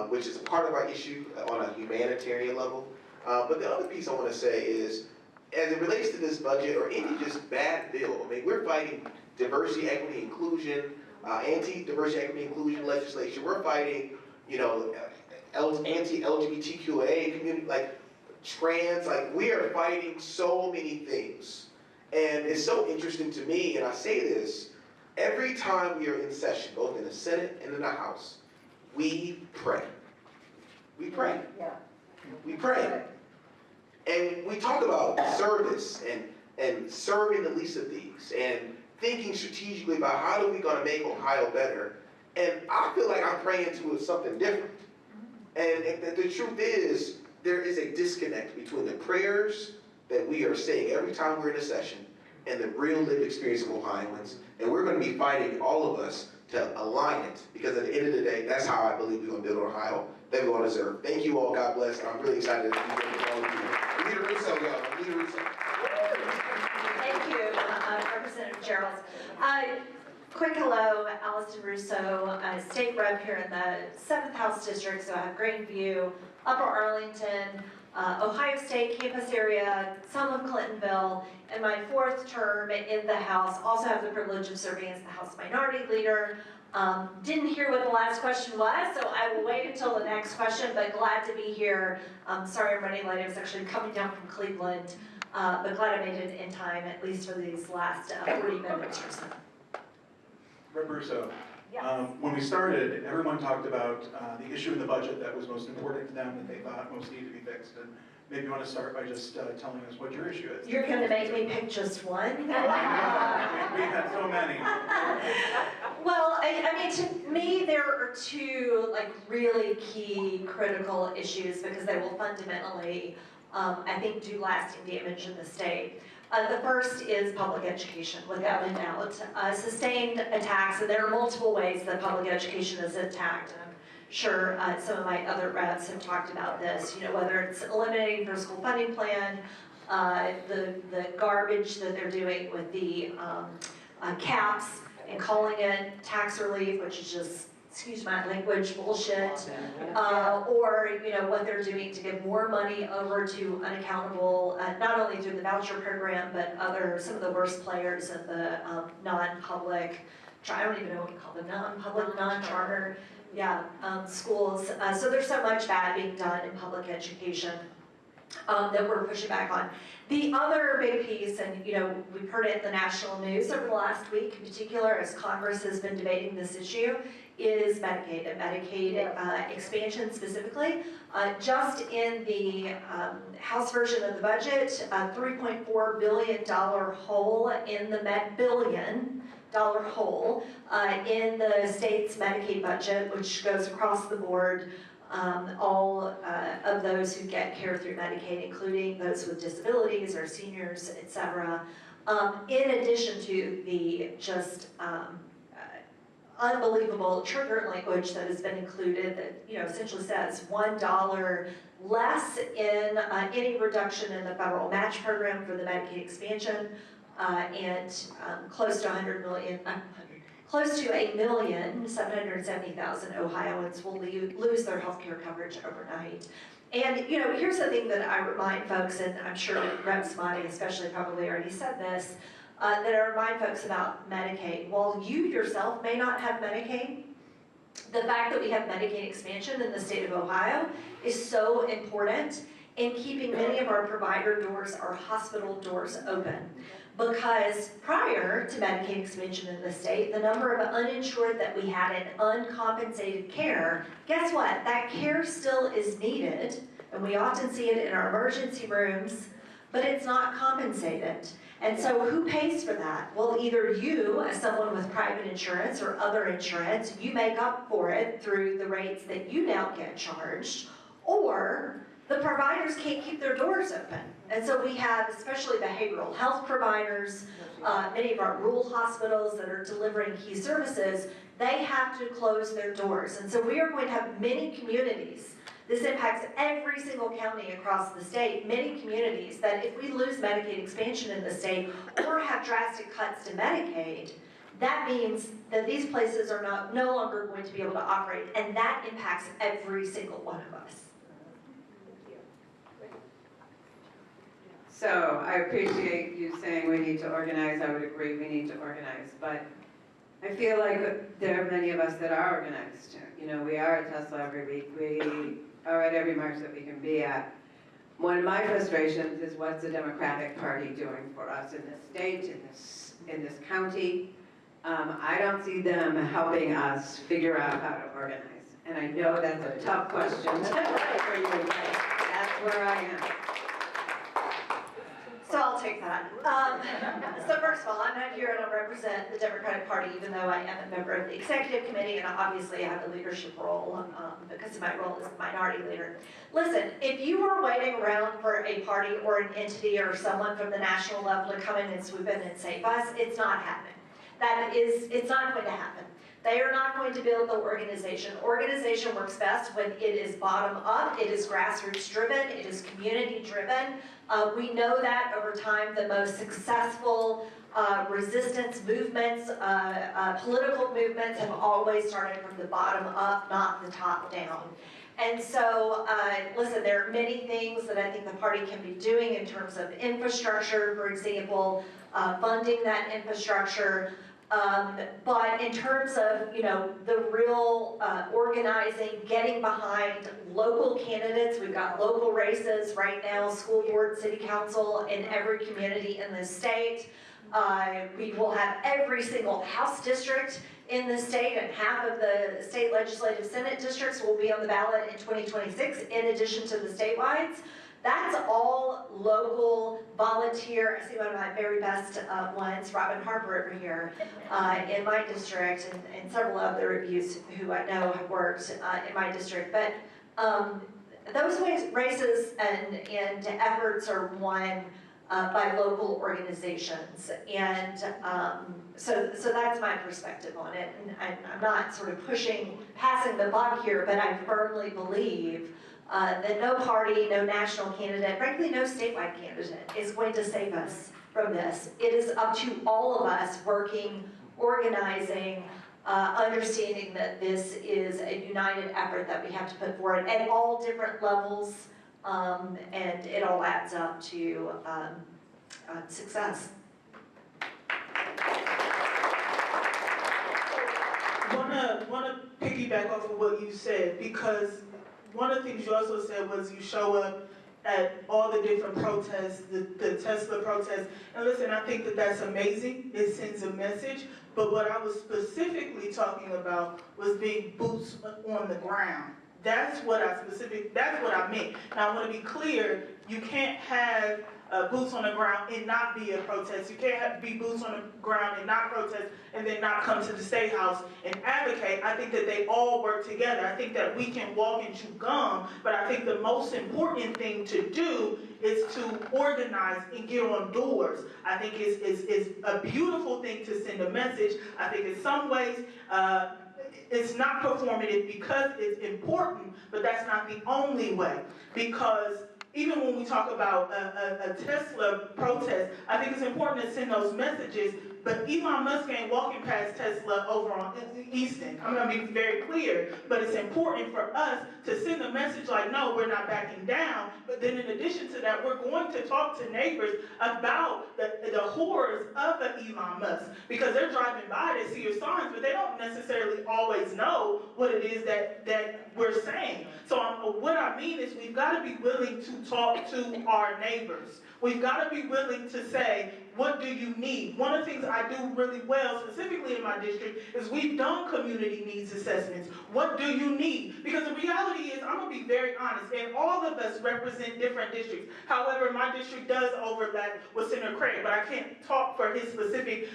which is part of our issue on a humanitarian level. But the other piece I want to say is, as it relates to this budget or any just bad bill, I mean, we're fighting diversity, equity, inclusion, anti-diversity, equity, inclusion legislation. We're fighting, anti-LGBTQA community, like trans, like we are fighting so many things. And it's so interesting to me, and I say this, every time we are in session, both in the Senate and in the House, we pray. We pray. We pray. And we talk about service and serving the least of these and thinking strategically about how are we going to make Ohio better. And I feel like I'm praying to something different. And the truth is, there is a disconnect between the prayers that we are saying every time we're in a session and the real lived experience of Ohioans. And we're going to be fighting, all of us, to align it. Because at the end of the day, that's how I believe we're going to build Ohio that we all deserve. Thank you all. God bless. I'm really excited to be here with all of you. Leader Russo, y'all. Leader Russo. Thank you, Representative Jarrells. Quick hello, Allison Russo, state rep here in the 7th House District, so I have Greenview, Upper Arlington, Ohio State campus area, some of Clintonville, and my 4th term in the House. Also have the privilege of serving as the House Minority Leader. Didn't hear what the last question was, so I will wait until the next question, but glad to be here. Sorry I'm running late, I was actually coming down from Cleveland, but glad I made it in time, at least for these last 40 minutes or so. Rep. Russo, when we started, everyone talked about the issue in the budget that was most important to them, that they thought most needed to be fixed. And maybe you want to start by just telling us what your issue is. You're going to make me pick just one? We've had so many. Well, I mean, to me, there are two really key critical issues because they will fundamentally, I think, do lasting damage in the state. The first is public education, without a doubt. Sustained attacks, and there are multiple ways that public education is attacked. sure some of my other reps have talked about this, whether it's eliminating per school funding plan, the garbage that they're doing with the caps and calling it tax relief, which is just, excuse my language, bullshit. Or, what they're doing to give more money over to unaccountable, not only through the voucher program, but some of the worst players in the non-public, I don't even know what you call them, non-public, non-charter, schools. So there's so much bad being done in public education that we're pushing back on. The other big piece, and we've heard it in the national news over the last week in particular as Congress has been debating this issue, is Medicaid and Medicaid expansion specifically. Just in the House version of the budget, a $3.4 billion hole in the billion-dollar hole in the state's Medicaid budget, which goes across the board. All of those who get care through Medicaid, including those with disabilities or seniors, etc. In addition to the just unbelievable trigger language that has been included that essentially says $1 less in any reduction in the federal match program for the Medicaid expansion, and close to 1,770,000 Ohioans will lose their health care coverage overnight. And here's the thing that I remind folks, and I'm sure Rep. Somani especially probably already said this, that I remind folks about Medicaid. While you yourself may not have Medicaid, the fact that we have Medicaid expansion in the state of Ohio is so important in keeping many of our provider doors, our hospital doors open. Because prior to Medicaid expansion in the state, the number of uninsured that we had in uncompensated care, guess what? That care still is needed, and we often see it in our emergency rooms, but it's not compensated. And so who pays for that? Well, either you, as someone with private insurance or other insurance, you make up for it through the rates that you now get charged, or the providers can't keep their doors open. And so we have, especially behavioral health providers, many of our rural hospitals that are delivering key services, they have to close their doors. And so we are going to have many communities. This impacts every single county across the state, many communities that if we lose Medicaid expansion in the state or have drastic cuts to Medicaid, that means that these places are no longer going to be able to operate, and that impacts every single one of us. So I appreciate you saying we need to organize. I would agree we need to organize, but I feel like there are many of us that are organized. We are at Tesla every week. We are at every march that we can be at. One of my frustrations is what's the Democratic Party doing for us in this state, in this county. I don't see them helping us figure out how to organize. And I know that's a tough question for you, but that's where I am. So I'll take that. So first of all, I'm not here, I don't represent the Democratic Party, even though I am a member of the executive committee, and obviously I have a leadership role because of my role as the minority leader. Listen, if you were waiting around for a party or an entity or someone from the national level to come in and swoop in and save us, it's not happening. It's not going to happen. They are not going to build the organization. Organization works best when it is bottom up, it is grassroots driven, it is community driven. We know that over time the most successful resistance movements, political movements have always started from the bottom up, not the top down. And so, listen, there are many things that I think the party can be doing in terms of infrastructure, for example, funding that infrastructure. But in terms of, the real organizing, getting behind local candidates, we've got local races right now, school board, city council in every community in the state. We will have every single House district in the state, and half of the state legislative Senate districts will be on the ballot in 2026, in addition to the statewide. That's all local volunteer. I see one of my very best ones, Robin Harper over here, in my district, and several other of you who I know have worked in my district. But those races and efforts are won by local organizations. And so that's my perspective on it. And I'm not sort of passing the buck here, but I firmly believe that no party, no national candidate, frankly, no statewide candidate is going to save us from this. It is up to all of us working, organizing, understanding that this is a united effort that we have to put forward at all different levels, and it all adds up to success. Wanna piggyback off of what you said, because one of the things you also said was you show up at all the different protests, the Tesla protests, and listen, I think that that's amazing. It sends a message, but what I was specifically talking about was being boots on the ground. That's what I meant. Now I want to be clear, you can't have boots on the ground and not be a protest. You can't be boots on the ground and not protest and then not come to the State House and advocate. I think that they all work together. I think that we can walk and chew gum, but I think the most important thing to do is to organize and get on doors. I think it's a beautiful thing to send a message. I think in some ways, it's not performative because it's important, but that's not the only way. Because even when we talk about a Tesla protest, I think it's important to send those messages, but Elon Musk ain't walking past Tesla over on Easton. I'm gonna be very clear, but it's important for us to send a message like, no, we're not backing down, but then in addition to that, we're going to talk to neighbors about the horrors of Elon Musk, because they're driving by, they see your signs, but they don't necessarily always know what it is that we're saying. So what I mean is we've got to be willing to talk to our neighbors. We've got to be willing to say, what do you need? One of the things I do really well, specifically in my district, is we've done community needs assessments. What do you need? Because the reality is, I'm going to be very honest, and all of us represent different districts. However, my district does overlap with Senator Craig, but I can't talk for his specific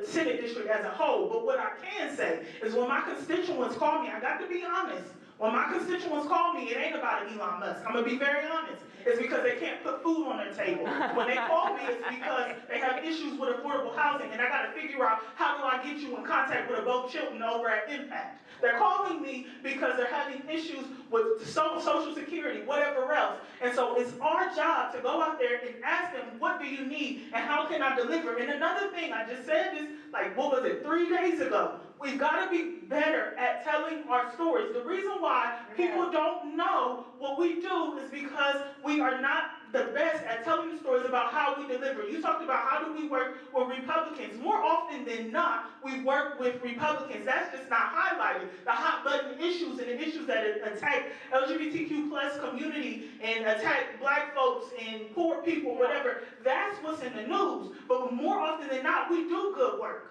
Senate district as a whole. But what I can say is when my constituents call me, I got to be honest, when my constituents call me, it ain't about Elon Musk. I'm going to be very honest. It's because they can't put food on their table. When they call me, it's because they have issues with affordable housing, and I got to figure out how do I get you in contact with a Bo Chilton over at Impact. They're calling me because they're having issues with Social Security, whatever else. And so it's our job to go out there and ask them, what do you need, and how can I deliver? And another thing, I just said this, like, what was it, 3 days ago? We've got to be better at telling our stories. The reason why people don't know what we do is because we are not the best at telling the stories about how we deliver. You talked about how do we work with Republicans. More often than not, we work with Republicans. That's just not highlighted. The hot button issues and the issues that attack LGBTQ plus community and attack black folks and poor people, whatever, that's what's in the news. But more often than not, we do good work.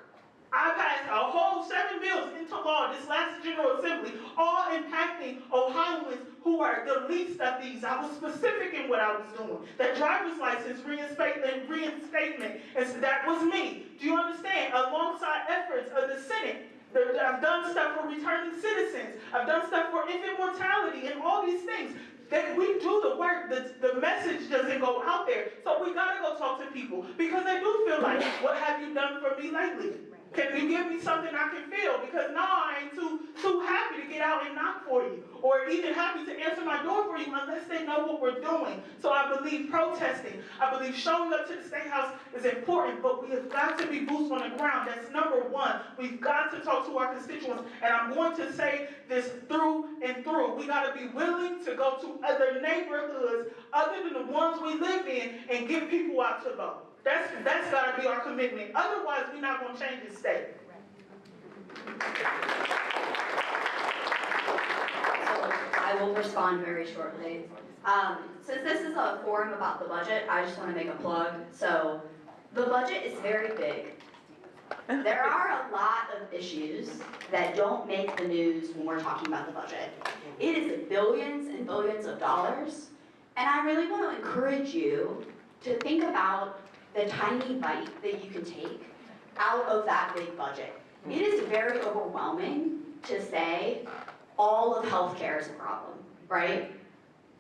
I passed a whole 7 bills into law this last General Assembly, all impacting Ohioans who are the least of these. I was specific in what I was doing. That driver's license reinstatement, and so that was me. Do you understand? Alongside efforts of the Senate. I've done stuff for returning citizens. I've done stuff for infant mortality and all these things. That we do the work, the message doesn't go out there. So we gotta go talk to people because they do feel like, what have you done for me lately? Can you give me something I can feel? Because now I ain't too happy to get out and knock for you, or even happy to answer my door for you unless they know what we're doing. So I believe protesting, I believe showing up to the State House is important, but we have got to be boots on the ground. That's number one. We've got to talk to our constituents, and I'm going to say this through and through. We got to be willing to go to other neighborhoods other than the ones we live in and get people out to vote. That's got to be our commitment. Otherwise, we're not going to change the state. So I will respond very shortly. Since this is a forum about the budget, I just want to make a plug. So the budget is very big. There are a lot of issues that don't make the news when we're talking about the budget. It is billions and billions of dollars. And I really want to encourage you to think about the tiny bite that you can take out of that big budget. It is very overwhelming to say all of healthcare is a problem, right?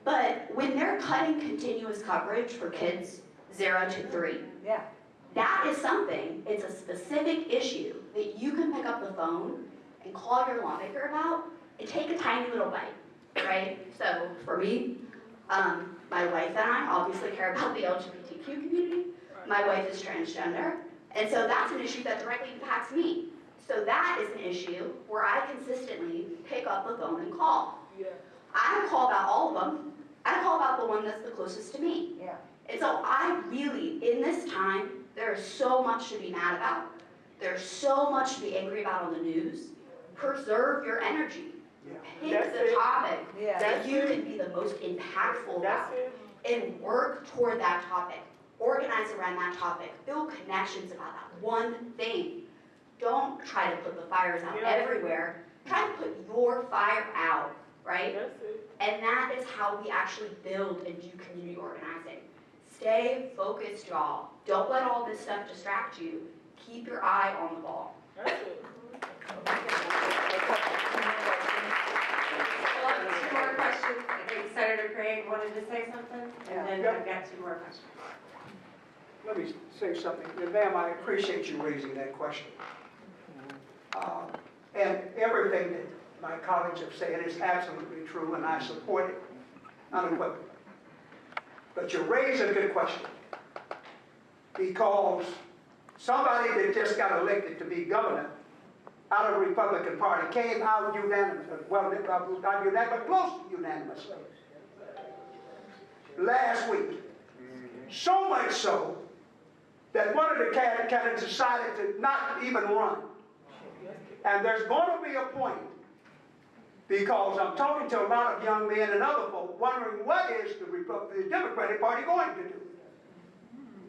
But when they're cutting continuous coverage for kids 0 to 3, that is something, it's a specific issue that you can pick up the phone and call your lawmaker about and take a tiny little bite, right? So for me, my wife and I obviously care about the LGBTQ community. My wife is transgender, and so that's an issue that directly impacts me. So that is an issue where I consistently pick up the phone and call. I don't call about all of them. I call about the one that's the closest to me. And so I really, in this time, there is so much to be mad about. There's so much to be angry about on the news. Preserve your energy. Pick the topic that you can be the most impactful about and work toward that topic. Organize around that topic. Build connections about that one thing. Don't try to put the fires out everywhere. Try to put your fire out, right? And that is how we actually build and do community organizing. Stay focused, y'all. Don't let all this stuff distract you. Keep your eye on the ball. Two more questions. I think Senator Craig wanted to say something, and then I've got 2 more questions. Let me say something. Ma'am, I appreciate you raising that question. And everything that my colleagues have said is absolutely true, and I support it unequivocally. But you raise a good question, because somebody that just got elected to be governor out of the Republican Party came out unanimously, well, not unanimous, but close to unanimously, last week. So much so that one of the candidates decided to not even run. And there's going to be a point, because I'm talking to a lot of young men and other folks wondering what is the Democratic Party going to do?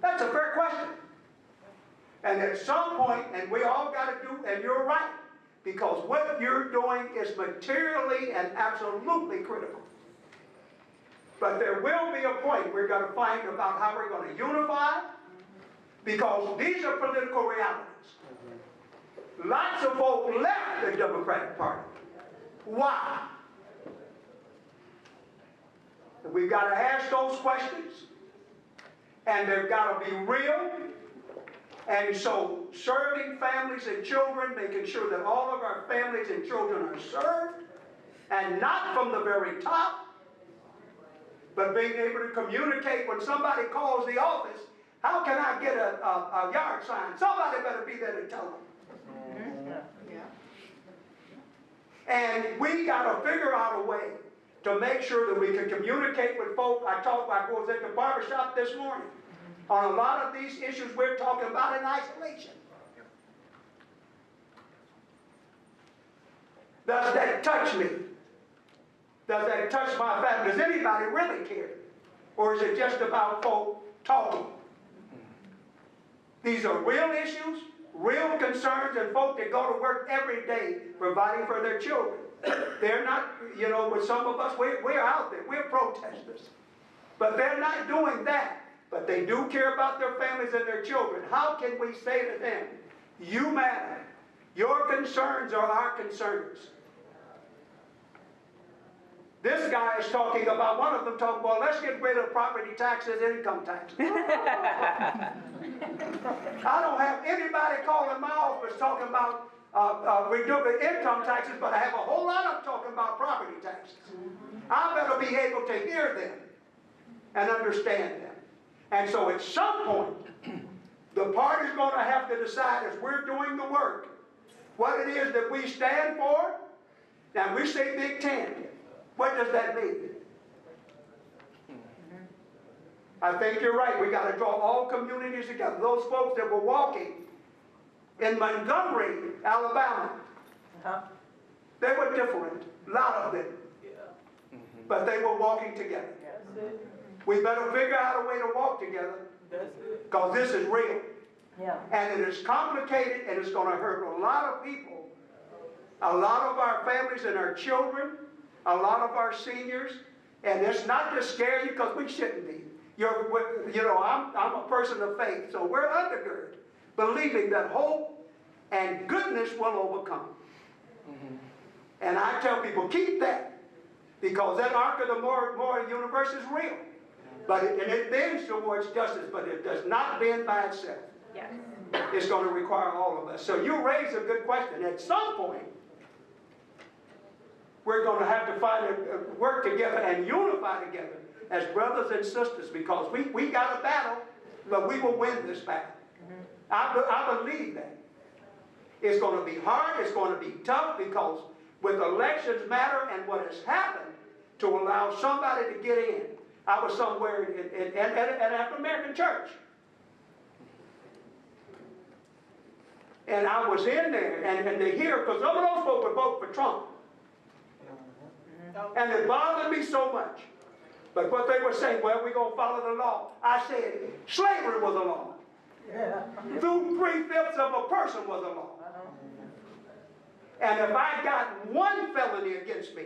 That's a fair question. And at some point, and we all got to do, and you're right, because what you're doing is materially and absolutely critical. But there will be a point we're going to find about how we're going to unify, because these are political realities. Lots of folk left the Democratic Party. Why? We've got to ask those questions, and they've got to be real. And so serving families and children, making sure that all of our families and children are served, and not from the very top, but being able to communicate when somebody calls the office. How can I get a yard sign? Somebody better be there to tell them. And we got to figure out a way to make sure that we can communicate with folk. I was at the barbershop this morning. On a lot of these issues we're talking about in isolation. Does that touch me? Does that touch my family? Does anybody really care? Or is it just about folk talking? These are real issues, real concerns, and folk that go to work every day providing for their children. They're not, with some of us, we're out there, we're protesters. But they're not doing that. But they do care about their families and their children. How can we say to them, you matter. Your concerns are our concerns. This guy is talking about, one of them talking, well, let's get rid of property taxes and income taxes. I don't have anybody calling my office talking about reducing income taxes, but I have a whole lot of them talking about property taxes. I better be able to hear them and understand them. And so at some point, the party's going to have to decide, as we're doing the work, what it is that we stand for. Now, we say Big Ten. What does that mean? I think you're right. We got to draw all communities together. Those folks that were walking in Montgomery, Alabama, they were different, a lot of them. But they were walking together. We better figure out a way to walk together, because this is real. And it is complicated, and it's going to hurt a lot of people, a lot of our families and our children, a lot of our seniors. And it's not to scare you, because we shouldn't be. I'm a person of faith, so we're undergirded, believing that hope and goodness will overcome. And I tell people, keep that. Because that arc of the moral universe is real. But it bends towards justice, but it does not bend by itself. Yes. It's going to require all of us. So you raise a good question. At some point, we're going to have to work together and unify together as brothers and sisters, because we got a battle, but we will win this battle. I believe that. It's going to be hard, it's going to be tough, because with elections matter and what has happened to allow somebody to get in. I was somewhere at an African-American church. And I was in there, and to hear, because some of those folks would vote for Trump. And it bothered me so much. But what they were saying, well, we're going to follow the law. I said, slavery was a law. Yeah. 2/3 of a person was a law. And if I got one felony against me,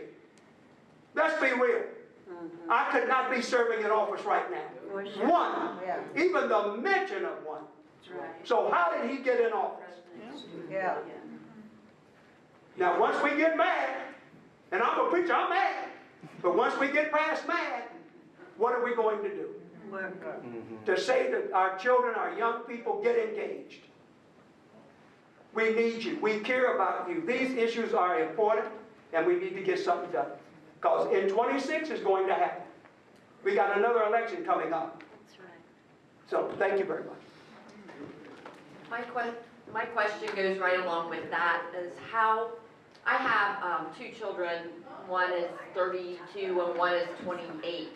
let's be real, I could not be serving in office right now. One. Yeah. Even the mention of one. Right. So how did he get in office? Yeah. Now once we get mad, and I'm a preacher, I'm mad. But once we get past mad, what are we going to do? To say that our children, our young people, get engaged. We need you. We care about you. These issues are important, and we need to get something done. Because in 26 is going to happen. We got another election coming up. That's right. So thank you very much. My question goes right along with that, is how, I have 2 children, one is 32 and one is 28,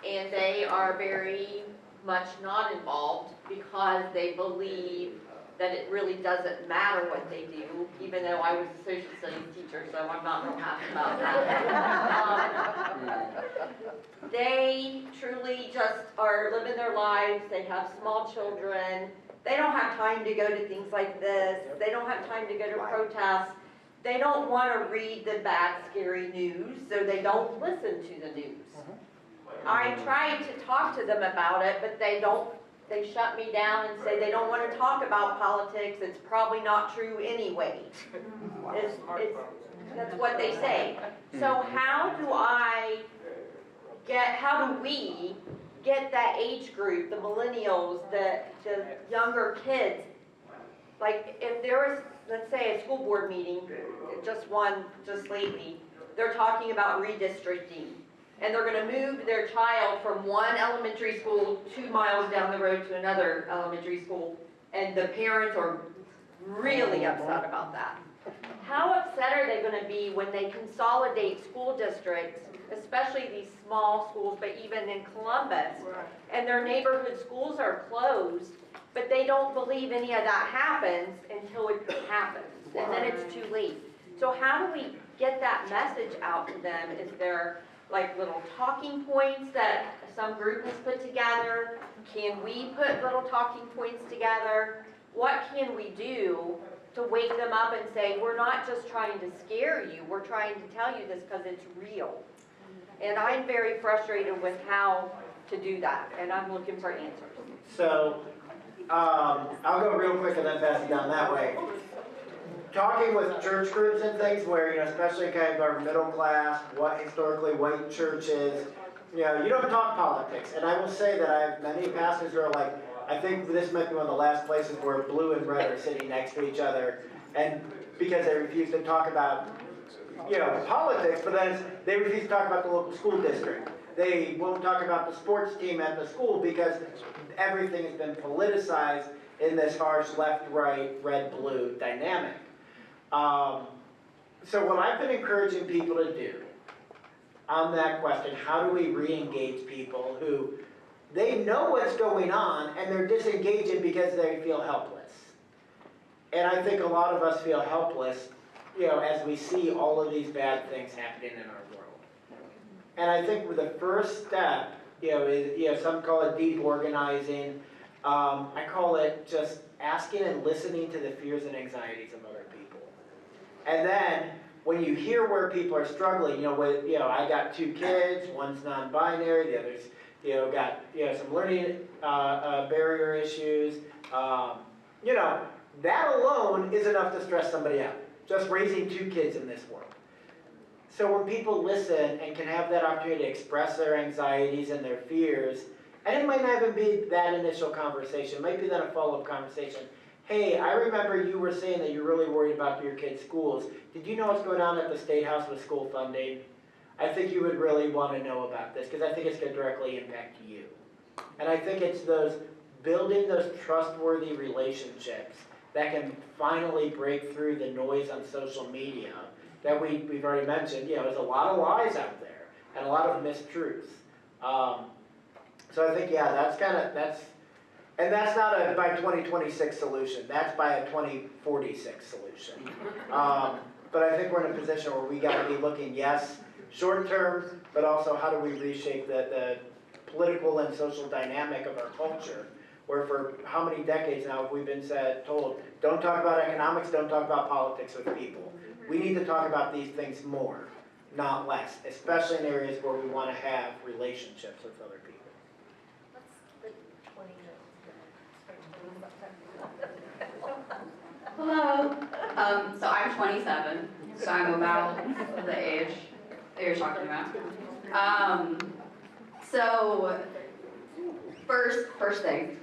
and they are very much not involved because they believe that it really doesn't matter what they do, even though I was a social studies teacher, so I'm not real happy about that. They truly just are living their lives, they have small children, they don't have time to go to things like this, they don't have time to go to protests, they don't want to read the bad, scary news, so they don't listen to the news. I tried to talk to them about it, but they shut me down and say they don't want to talk about politics, it's probably not true anyway. That's what they say. So how do we get that age group, the millennials, the younger kids, like if there was, let's say, a school board meeting, just lately, they're talking about redistricting. And they're going to move their child from one elementary school 2 miles down the road to another elementary school, and the parents are really upset about that. How upset are they going to be when they consolidate school districts, especially these small schools, but even in Columbus, and their neighborhood schools are closed, but they don't believe any of that happens until it happens, and then it's too late. So how do we get that message out to them? Is there like little talking points that some group has put together? Can we put little talking points together? What can we do to wake them up and say, we're not just trying to scare you, we're trying to tell you this because it's real. And I'm very frustrated with how to do that, and I'm looking for answers. So, I'll go real quick and then pass it down that way. Talking with church groups and things where, especially kind of our middle class, historically white churches, you don't talk politics. And I will say that I have many pastors who are like, I think this might be one of the last places where blue and red are sitting next to each other, and because they refuse to talk about, politics, but then they refuse to talk about the local school district. They won't talk about the sports team at the school because everything has been politicized in this harsh left-right, red-blue dynamic. So what I've been encouraging people to do on that question, how do we re-engage people who they know what's going on and they're disengaging because they feel helpless. And I think a lot of us feel helpless, as we see all of these bad things happening in our world. And I think the first step, is, some call it deep organizing. I call it just asking and listening to the fears and anxieties of other people. And then when you hear where people are struggling, I got 2 kids, one's non-binary, the other's, got, some learning barrier issues. That alone is enough to stress somebody out, just raising 2 kids in this world. So when people listen and can have that opportunity to express their anxieties and their fears, and it might not even be that initial conversation, it might be then a follow-up conversation. Hey, I remember you were saying that you're really worried about your kids' schools. Did you know what's going on at the State House with school funding? I think you would really want to know about this because I think it's going to directly impact you. And I think it's building those trustworthy relationships that can finally break through the noise on social media that we've already mentioned. You know, there's a lot of lies out there and a lot of mistruths. So I think, yeah, and that's not a by 2026 solution. That's by a 2046 solution. But I think we're in a position where we got to be looking, yes, short term, but also how do we reshape the political and social dynamic of our culture, where for how many decades now have we been told, don't talk about economics, don't talk about politics with people. We need to talk about these things more, not less, especially in areas where we want to have relationships with other people. Hello. So I'm 27, so I'm about the age that you're talking about. So first thing,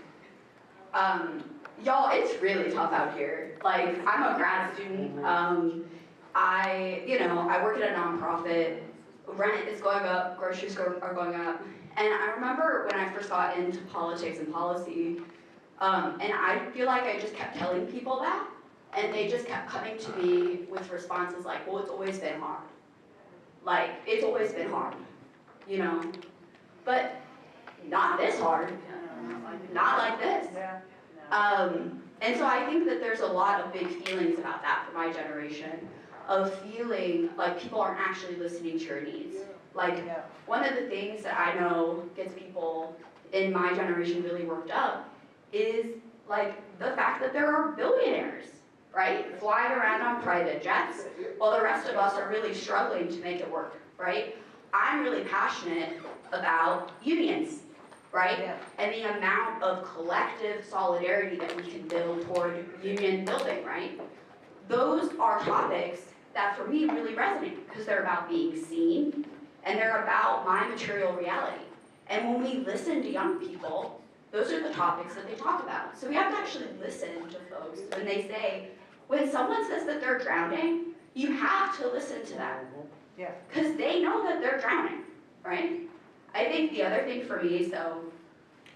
y'all, it's really tough out here. Like, I'm a grad student. I work at a nonprofit. Rent is going up, groceries are going up. And I remember when I first got into politics and policy, and I feel like I just kept telling people that, and they just kept coming to me with responses like, well, it's always been hard. Like, it's always been hard, you know? But not this hard, not like this. And so I think that there's a lot of big feelings about that for my generation, of feeling like people aren't actually listening to your needs. Like, one of the things that I know gets people in my generation really worked up is like the fact that there are billionaires, right, flying around on private jets, while the rest of us are really struggling to make it work, right? I'm really passionate about unions, right? And the amount of collective solidarity that we can build toward union building, right? Those are topics that for me really resonate because they're about being seen and they're about my material reality. And when we listen to young people, those are the topics that they talk about. So we have to actually listen to folks when they say, when someone says that they're drowning, you have to listen to them. Because they know that they're drowning, right? I think the other thing for me, so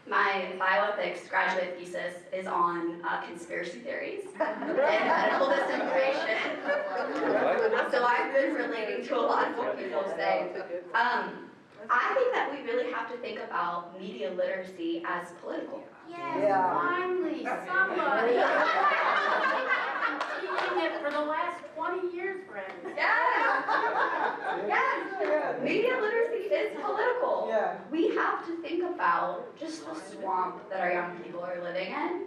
my bioethics graduate thesis is on conspiracy theories and medical disinformation. So I've been relating to a lot of what people say. I think that we really have to think about media literacy as political. Yes, finally, somebody. Teaching it for the last 20 years, friends. Yes. Media literacy is political. We have to think about just the swamp that our young people are living in.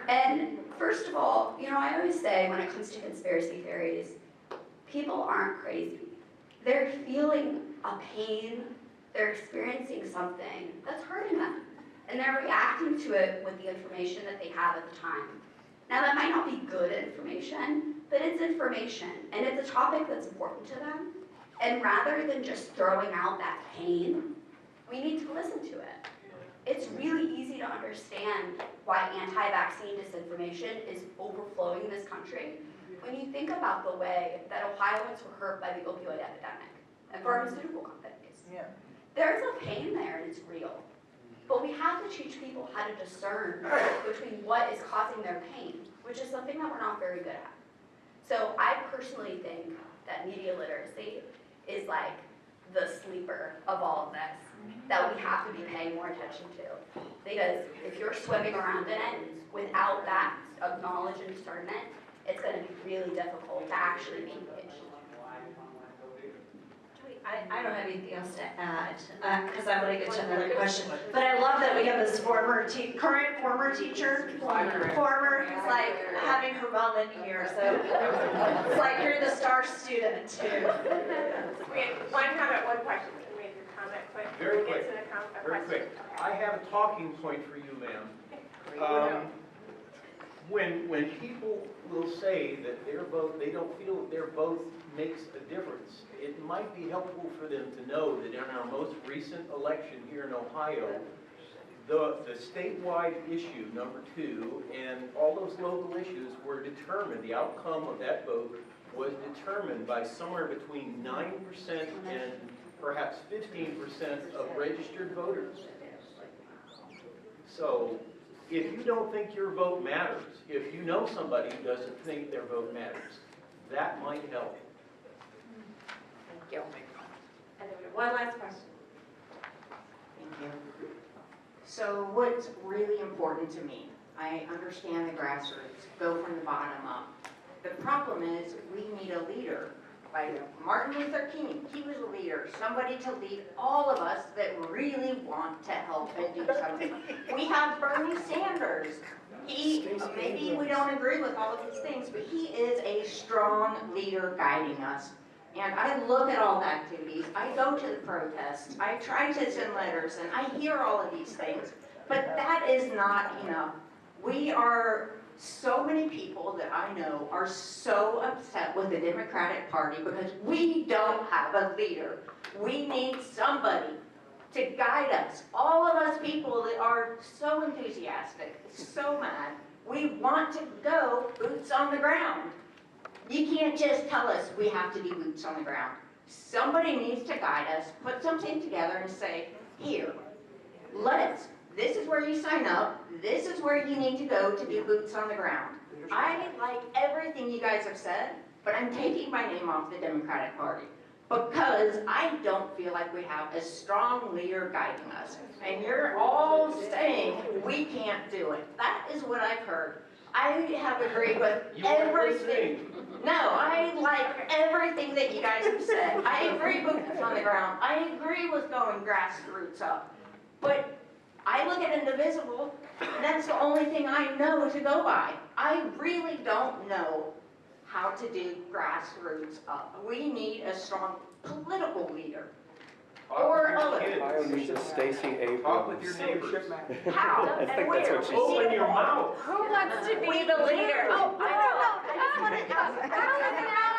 And first of all, you know, I always say when it comes to conspiracy theories, people aren't crazy. They're feeling a pain. They're experiencing something that's hurting them. And they're reacting to it with the information that they have at the time. Now, that might not be good information, but it's information, and it's a topic that's important to them. And rather than just throwing out that pain, we need to listen to it. It's really easy to understand why anti-vaccine disinformation is overflowing in this country when you think about the way that Ohioans were hurt by the opioid epidemic and pharmaceutical companies. There's a pain there, and it's real. But we have to teach people how to discern between what is causing their pain, which is something that we're not very good at. So I personally think that media literacy is like the sleeper of all of this, that we have to be paying more attention to. Because if you're swimming around in it without that knowledge and discernment, it's going to be really difficult to actually be engaged. I don't have anything else to add, because I want to get to another question. But I love that we have this current former teacher, who's like having her moment here. So it's like you're the star student too. We had one comment, one question. Can we have your comment quick? Very We'll quick. get to the Very quick. I have a talking point for you, ma'am. when people will say that their vote, they don't feel that their vote makes a difference, it might be helpful for them to know that in our most recent election here in Ohio, the statewide issue, number 2, and all those local issues were determined, the outcome of that vote was determined by somewhere between 9% and perhaps 15% of registered voters. So if you don't think your vote matters, if you know somebody who doesn't think their vote matters, that might help. Thank you. And then one last question. Thank you. So what's really important to me, I understand the grassroots, go from the bottom up. The problem is we need a leader. Like Martin Luther King, he was a leader, somebody to lead all of us that really want to help and do something. We have Bernie Sanders. Maybe we don't agree with all of these things, but he is a strong leader guiding us. And I look at all the activities, I go to the protests, I try to send letters, and I hear all of these things. But that is not enough. We are, so many people that I know are so upset with the Democratic Party because we don't have a leader. We need somebody to guide us. All of us people that are so enthusiastic, so mad, we want to go boots on the ground. You can't just tell us we have to be boots on the ground. Somebody needs to guide us, put something together and say, here, this is where you sign up, this is where you need to go to be boots on the ground. I like everything you guys have said, but I'm taking my name off the Democratic Party because I don't feel like we have a strong leader guiding us. And you're all saying we can't do it. That is what I've heard. I have agreed with everything. No, I like everything that you guys have said. I agree boots on the ground. I agree with going grassroots up. But I look at Indivisible, and that's the only thing I know to go by. I really don't know how to do grassroots up. We need a strong political leader. Or Ohio needs a Stacey Abrams. Talk with your neighbors. How? I think and where? that's what she We need Open a your poll. mouth. Who wants to be the leader? Oh, I know. I just want to ask.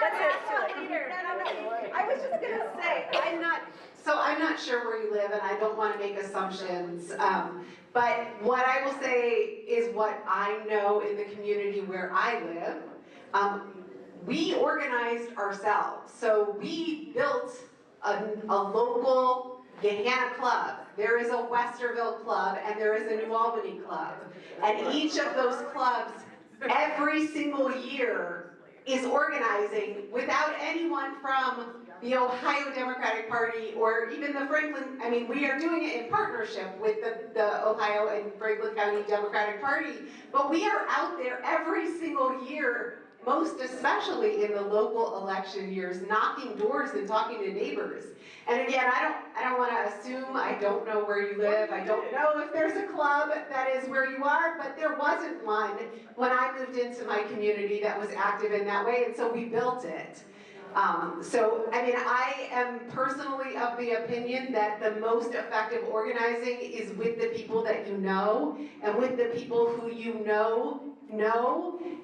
That's it. Leader. I was just gonna say, I'm not sure where you live and I don't want to make assumptions. But what I will say is what I know in the community where I live. We organized ourselves. So we built a local Gahanna club. There is a Westerville club and there is a New Albany club. And each of those clubs, every single year, is organizing without anyone from the Ohio Democratic Party or even the Franklin, we are doing it in partnership with the Ohio and Franklin County Democratic Party, but we are out there every single year, most especially in the local election years, knocking doors and talking to neighbors. And again, I don't want to assume, I don't know where you live, I don't know if there's a club that is where you are, but there wasn't one when I moved into my community that was active in that way, and so we built it. I am personally of the opinion that the most effective organizing is with the people that you know, and with the people who you know,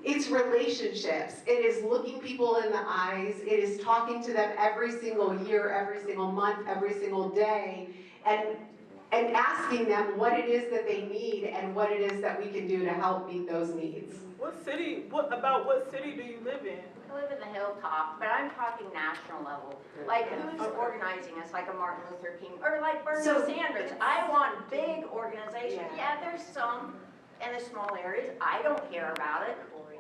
it's relationships. It is looking people in the eyes. It is talking to them every single year, every single month, every single day, and asking them what it is that they need and what it is that we can do to help meet those needs. What city do you live in? I live in the Hilltop, but I'm talking national level. Like, who's organizing us, like a Martin Luther King, or like Bernie Sanders? I want big organizations. Yeah, there's some in the small areas. I don't care about it.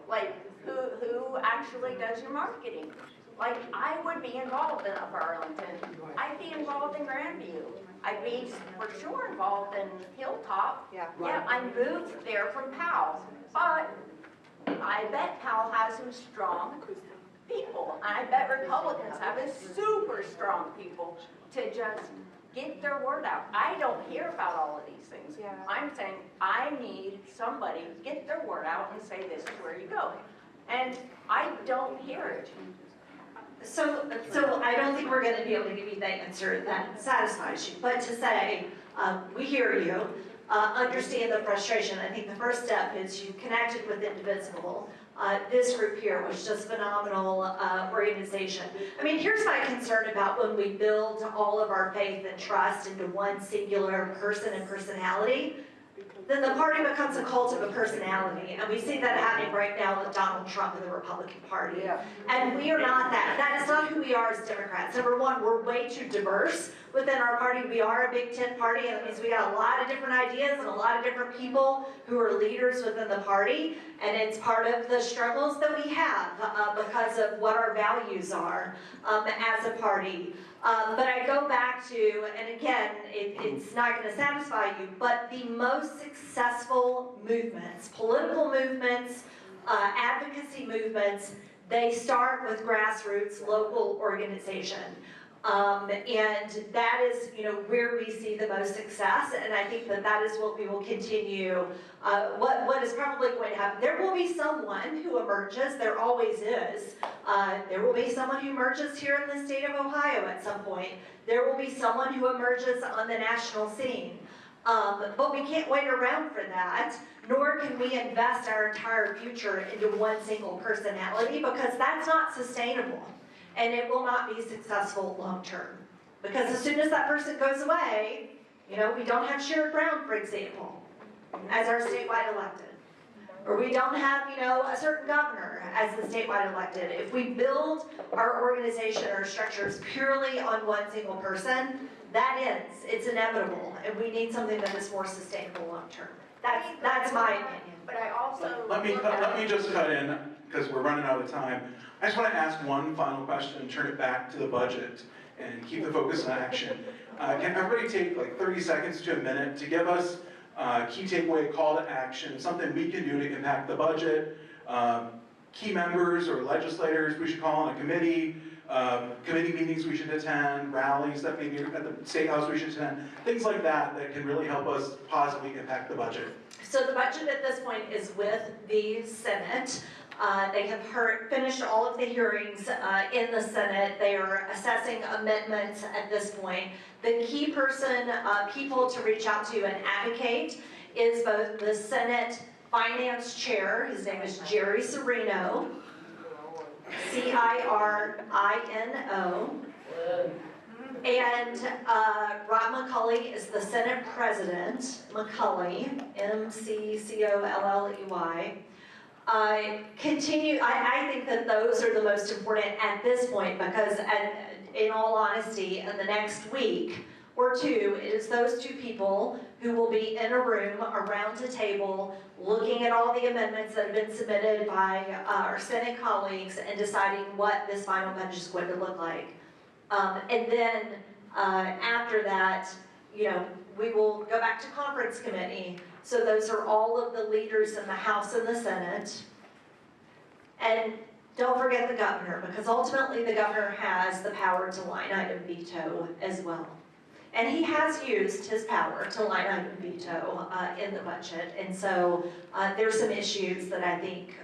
Like, who actually does your marketing? Like, I would be involved in Upper Arlington. I'd be involved in Grandview. I'd be for sure involved in Hilltop. Yeah, I moved there from Powell, but I bet Powell has some strong people. I bet Republicans have a super strong people to just get their word out. I don't hear about all of these things. Yeah. I'm saying I need somebody to get their word out and say this is where you go. And I don't hear it. So I don't think we're going to be able to give you the answer that satisfies you. But to say, we hear you, understand the frustration. I think the first step is you've connected with Indivisible. This group here was just phenomenal organization. I mean, here's my concern about when we build all of our faith and trust into one singular person and personality, then the party becomes a cult of a personality. And we see that happening right now with Donald Trump and the Republican Party. And we are not that. That is not who we are as Democrats. Number one, we're way too diverse within our party. We are a Big Tent party, and that means we got a lot of different ideas and a lot of different people who are leaders within the party. And it's part of the struggles that we have because of what our values are as a party. But I go back to, and again, it's not going to satisfy you, but the most successful movements, political movements, advocacy movements, they start with grassroots, local organization. And that is, where we see the most success, and I think that that is what we will continue. What is probably going to happen, there will be someone who emerges, there always is. There will be someone who emerges here in the state of Ohio at some point. There will be someone who emerges on the national scene. But we can't wait around for that, nor can we invest our entire future into one single personality, because that's not sustainable. And it will not be successful long-term. Because as soon as that person goes away, we don't have Sherrod Brown, for example, as our statewide elected. Or we don't have, a certain governor as the statewide elected. If we build our organization or structures purely on one single person, that ends. It's inevitable. And we need something that is more sustainable long-term. That's my opinion. But I also Let me just cut in, because we're running out of time. I just want to ask one final question and turn it back to the budget and keep the focus on action. Can everybody take like 30 seconds to a minute to give us a key takeaway, call to action, something we can do to impact the budget, key members or legislators we should call on a committee, committee meetings we should attend, rallies that maybe at the State House we should attend, things like that that can really help us positively impact the budget. So the budget at this point is with the Senate. They have finished all of the hearings in the Senate. They are assessing amendments at this point. The key people to reach out to and advocate is both the Senate Finance Chair, his name is Jerry Cirino, C-I-R-I-N-O, and Rob McCulley is the Senate President, McCulley, M-C-C-O-L-L-E-Y. I think that those are the most important at this point because, in all honesty, in the next week or two, it is those two people who will be in a room around a table looking at all the amendments that have been submitted by our Senate colleagues and deciding what this final budget is going to look like. And then after that, we will go back to conference committee. So those are all of the leaders in the House and the Senate. And don't forget the governor, because ultimately the governor has the power to line item veto as well. And he has used his power to line item veto in the budget. And so there's some issues that I think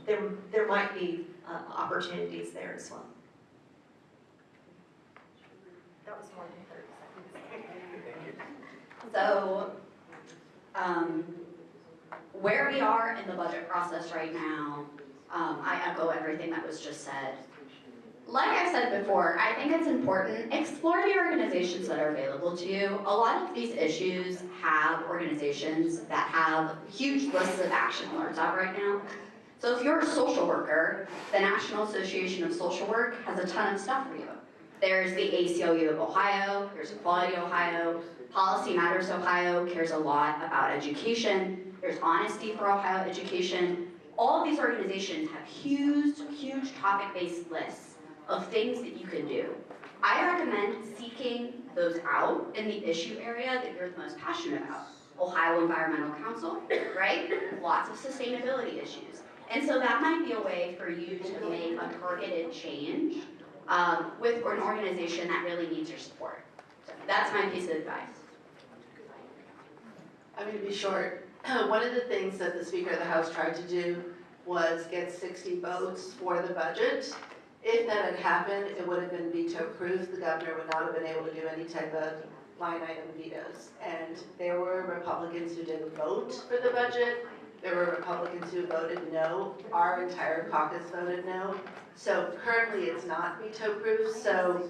there might be opportunities there as well. That was more than 30 seconds. So, where we are in the budget process right now, I echo everything that was just said. Like I said before, I think it's important, explore the organizations that are available to you. A lot of these issues have organizations that have huge lists of action alerts out right now. So if you're a social worker, the National Association of Social Work has a ton of stuff for you. There's the ACLU of Ohio, there's Equality Ohio, Policy Matters Ohio cares a lot about education, there's Honesty for Ohio Education. All of these organizations have huge topic-based lists of things that you can do. I recommend seeking those out in the issue area that you're the most passionate about. Ohio Environmental Council, right? Lots of sustainability issues. And so that might be a way for you to make a targeted change with an organization that really needs your support. So that's my piece of advice. I'm going to be short. One of the things that the Speaker of the House tried to do was get 60 votes for the budget. If that had happened, it would have been veto-proof. The governor would not have been able to do any type of line item vetoes. And there were Republicans who didn't vote for the budget. There were Republicans who voted no. Our entire caucus voted no. So currently it's not veto proof. So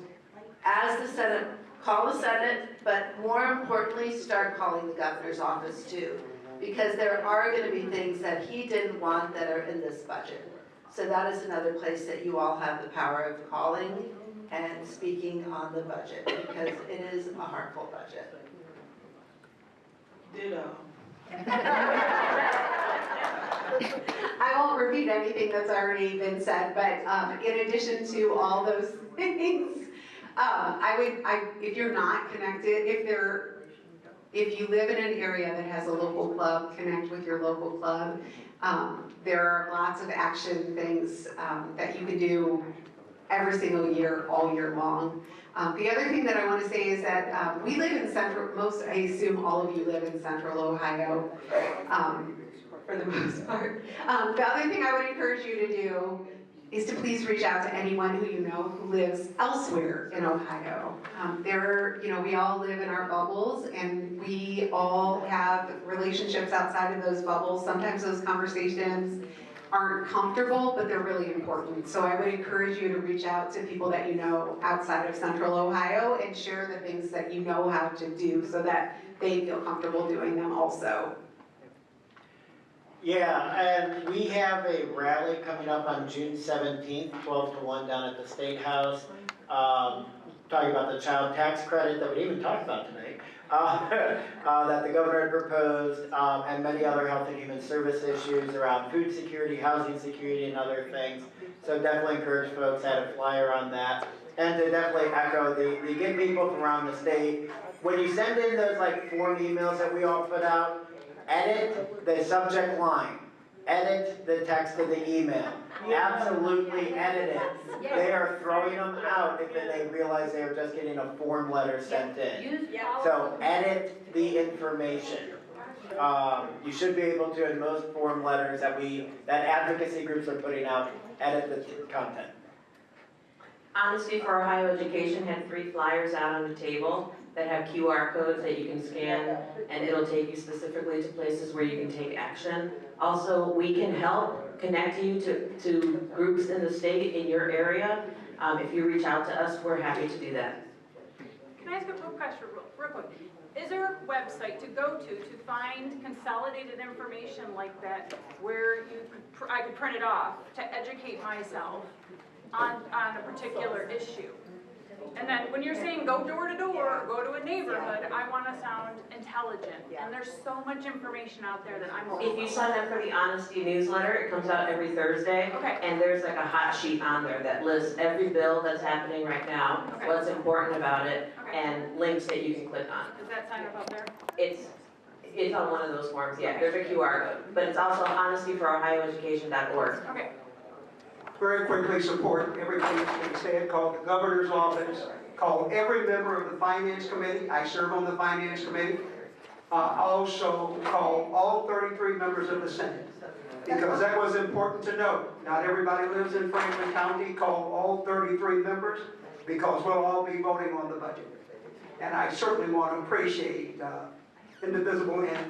as the Senate, call the Senate, but more importantly, start calling the governor's office too. Because there are going to be things that he didn't want that are in this budget. So that is another place that you all have the power of calling and speaking on the budget, because it is a heartful budget. Ditto. I won't repeat anything that's already been said, but in addition to all those things, if you're not connected, if you live in an area that has a local club, connect with your local club. There are lots of action things that you can do every single year, all year long. The other thing that I want to say is that we live in I assume all of you live in central Ohio, for the most part. The other thing I would encourage you to do is to please reach out to anyone who you know who lives elsewhere in Ohio. We all live in our bubbles, and we all have relationships outside of those bubbles. Sometimes those conversations aren't comfortable, but they're really important. So I would encourage you to reach out to people that you know outside of central Ohio and share the things that you know how to do so that they feel comfortable doing them also. Yeah, and we have a rally coming up on June 17th, 12 to 1 down at the State House, talking about the child tax credit that we didn't even talk about tonight, that the governor had proposed, and many other health and human service issues around food security, housing security, and other things. So definitely encourage folks, had a flyer on that. And to definitely echo, the get people from around the state, when you send in those form emails that we all put out, edit the subject line, edit the text of the email, absolutely edit it. They are throwing them out if they realize they are just getting a form letter sent in. So edit the information. You should be able to, in most form letters that advocacy groups are putting out, edit the content. Honesty for Ohio Education had 3 flyers out on the table that have QR codes that you can scan, and it'll take you specifically to places where you can take action. Also, we can help connect you to groups in the state in your area. If you reach out to us, we're happy to do that. Can I ask a quick question real quick? Is there a website to go to find consolidated information like that where I could print it off to educate myself on a particular issue? And then when you're saying go door to door, go to a neighborhood, I want to sound intelligent. And there's so much information out there that I'm If you sign up for the Honesty newsletter, it comes out every Thursday. Okay. And there's a hot sheet on there that lists every bill that's happening right now, what's important about it, and links that you can click on. Is that sign up there? It's on one of those forms, yeah. There's a QR code. But it's also honestyforohioeducation.org. Okay. Very quickly support everything that's been said. Call the governor's office. Call every member of the finance committee. I serve on the finance committee. Also call all 33 members of the Senate, because that was important to note. Not everybody lives in Franklin County. Call all 33 members, because we'll all be voting on the budget. And I certainly want to appreciate Indivisible and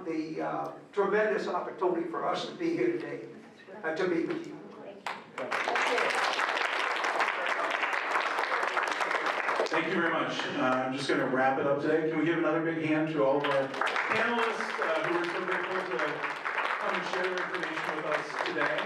the tremendous opportunity for us to be here today, to be with you. Thank you very much. I'm just going to wrap it up today. Can we give another big hand to all of our panelists who are so grateful to come and share their information with us today.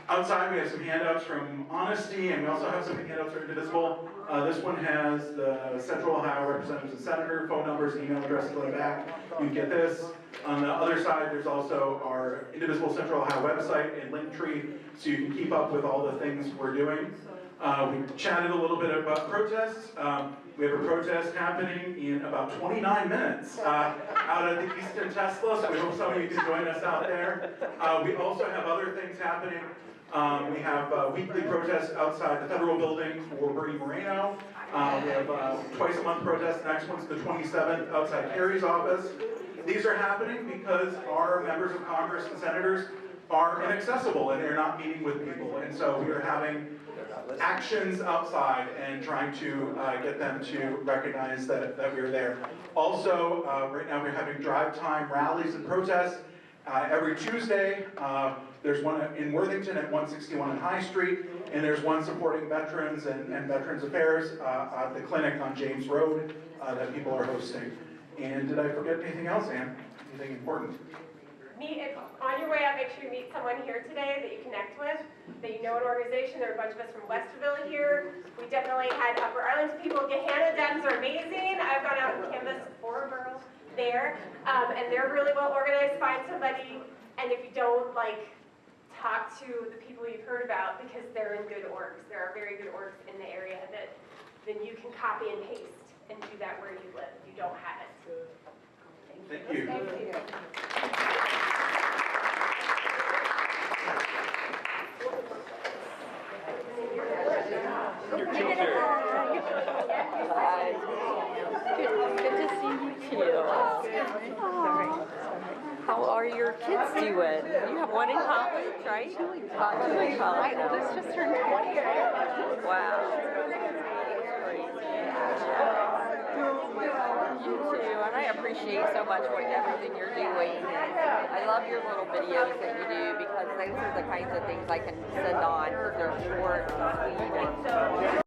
Outside we have some handouts from Honesty, and we also have some handouts from Indivisible. This one has the Central Ohio representatives and senator phone numbers, email addresses on the back. You can get this. On the other side, there's also our Indivisible Central Ohio website and Linktree, so you can keep up with all the things we're doing. We chatted a little bit about protests. We have a protest happening in about 29 minutes out at the Eastern Tesla, so we hope some of you can join us out there. We also have other things happening. We have weekly protests outside the federal building for Bernie Moreno. We have twice a month protests. Next one's the 27th outside Kerry's office. These are happening because our members of Congress and senators are inaccessible and they're not meeting with people. And so we are having actions outside and trying to get them to recognize that we're there. Also, right now we're having drive time rallies and protests every Tuesday. There's one in Worthington at 161 on High Street, and there's one supporting veterans and Veterans Affairs at the clinic on James Road that people are hosting. And did I forget anything else, Ann? Anything important? On your way out, make sure you meet someone here today that you connect with, that you know an organization. There are a bunch of us from Westerville here. We definitely had Upper Island people. Gahanna Dems are amazing. I've gone out and canvassed for Beryl there, and they're really well organized. Find somebody, and if you don't, talk to the people you've heard about, because they're in good orgs. There are very good orgs in the area that then you can copy and paste and do that where you live. You don't have it. Thank you. Thank you. Your teacher. Hi. Good to see you too. How are your kids doing? You have one in college, right? Two in college. My oldest just turned 20. Wow. You too, and I appreciate so much everything you're doing. I love your little videos that you do, because those are the kinds of things I can send on, because they're short and sweet.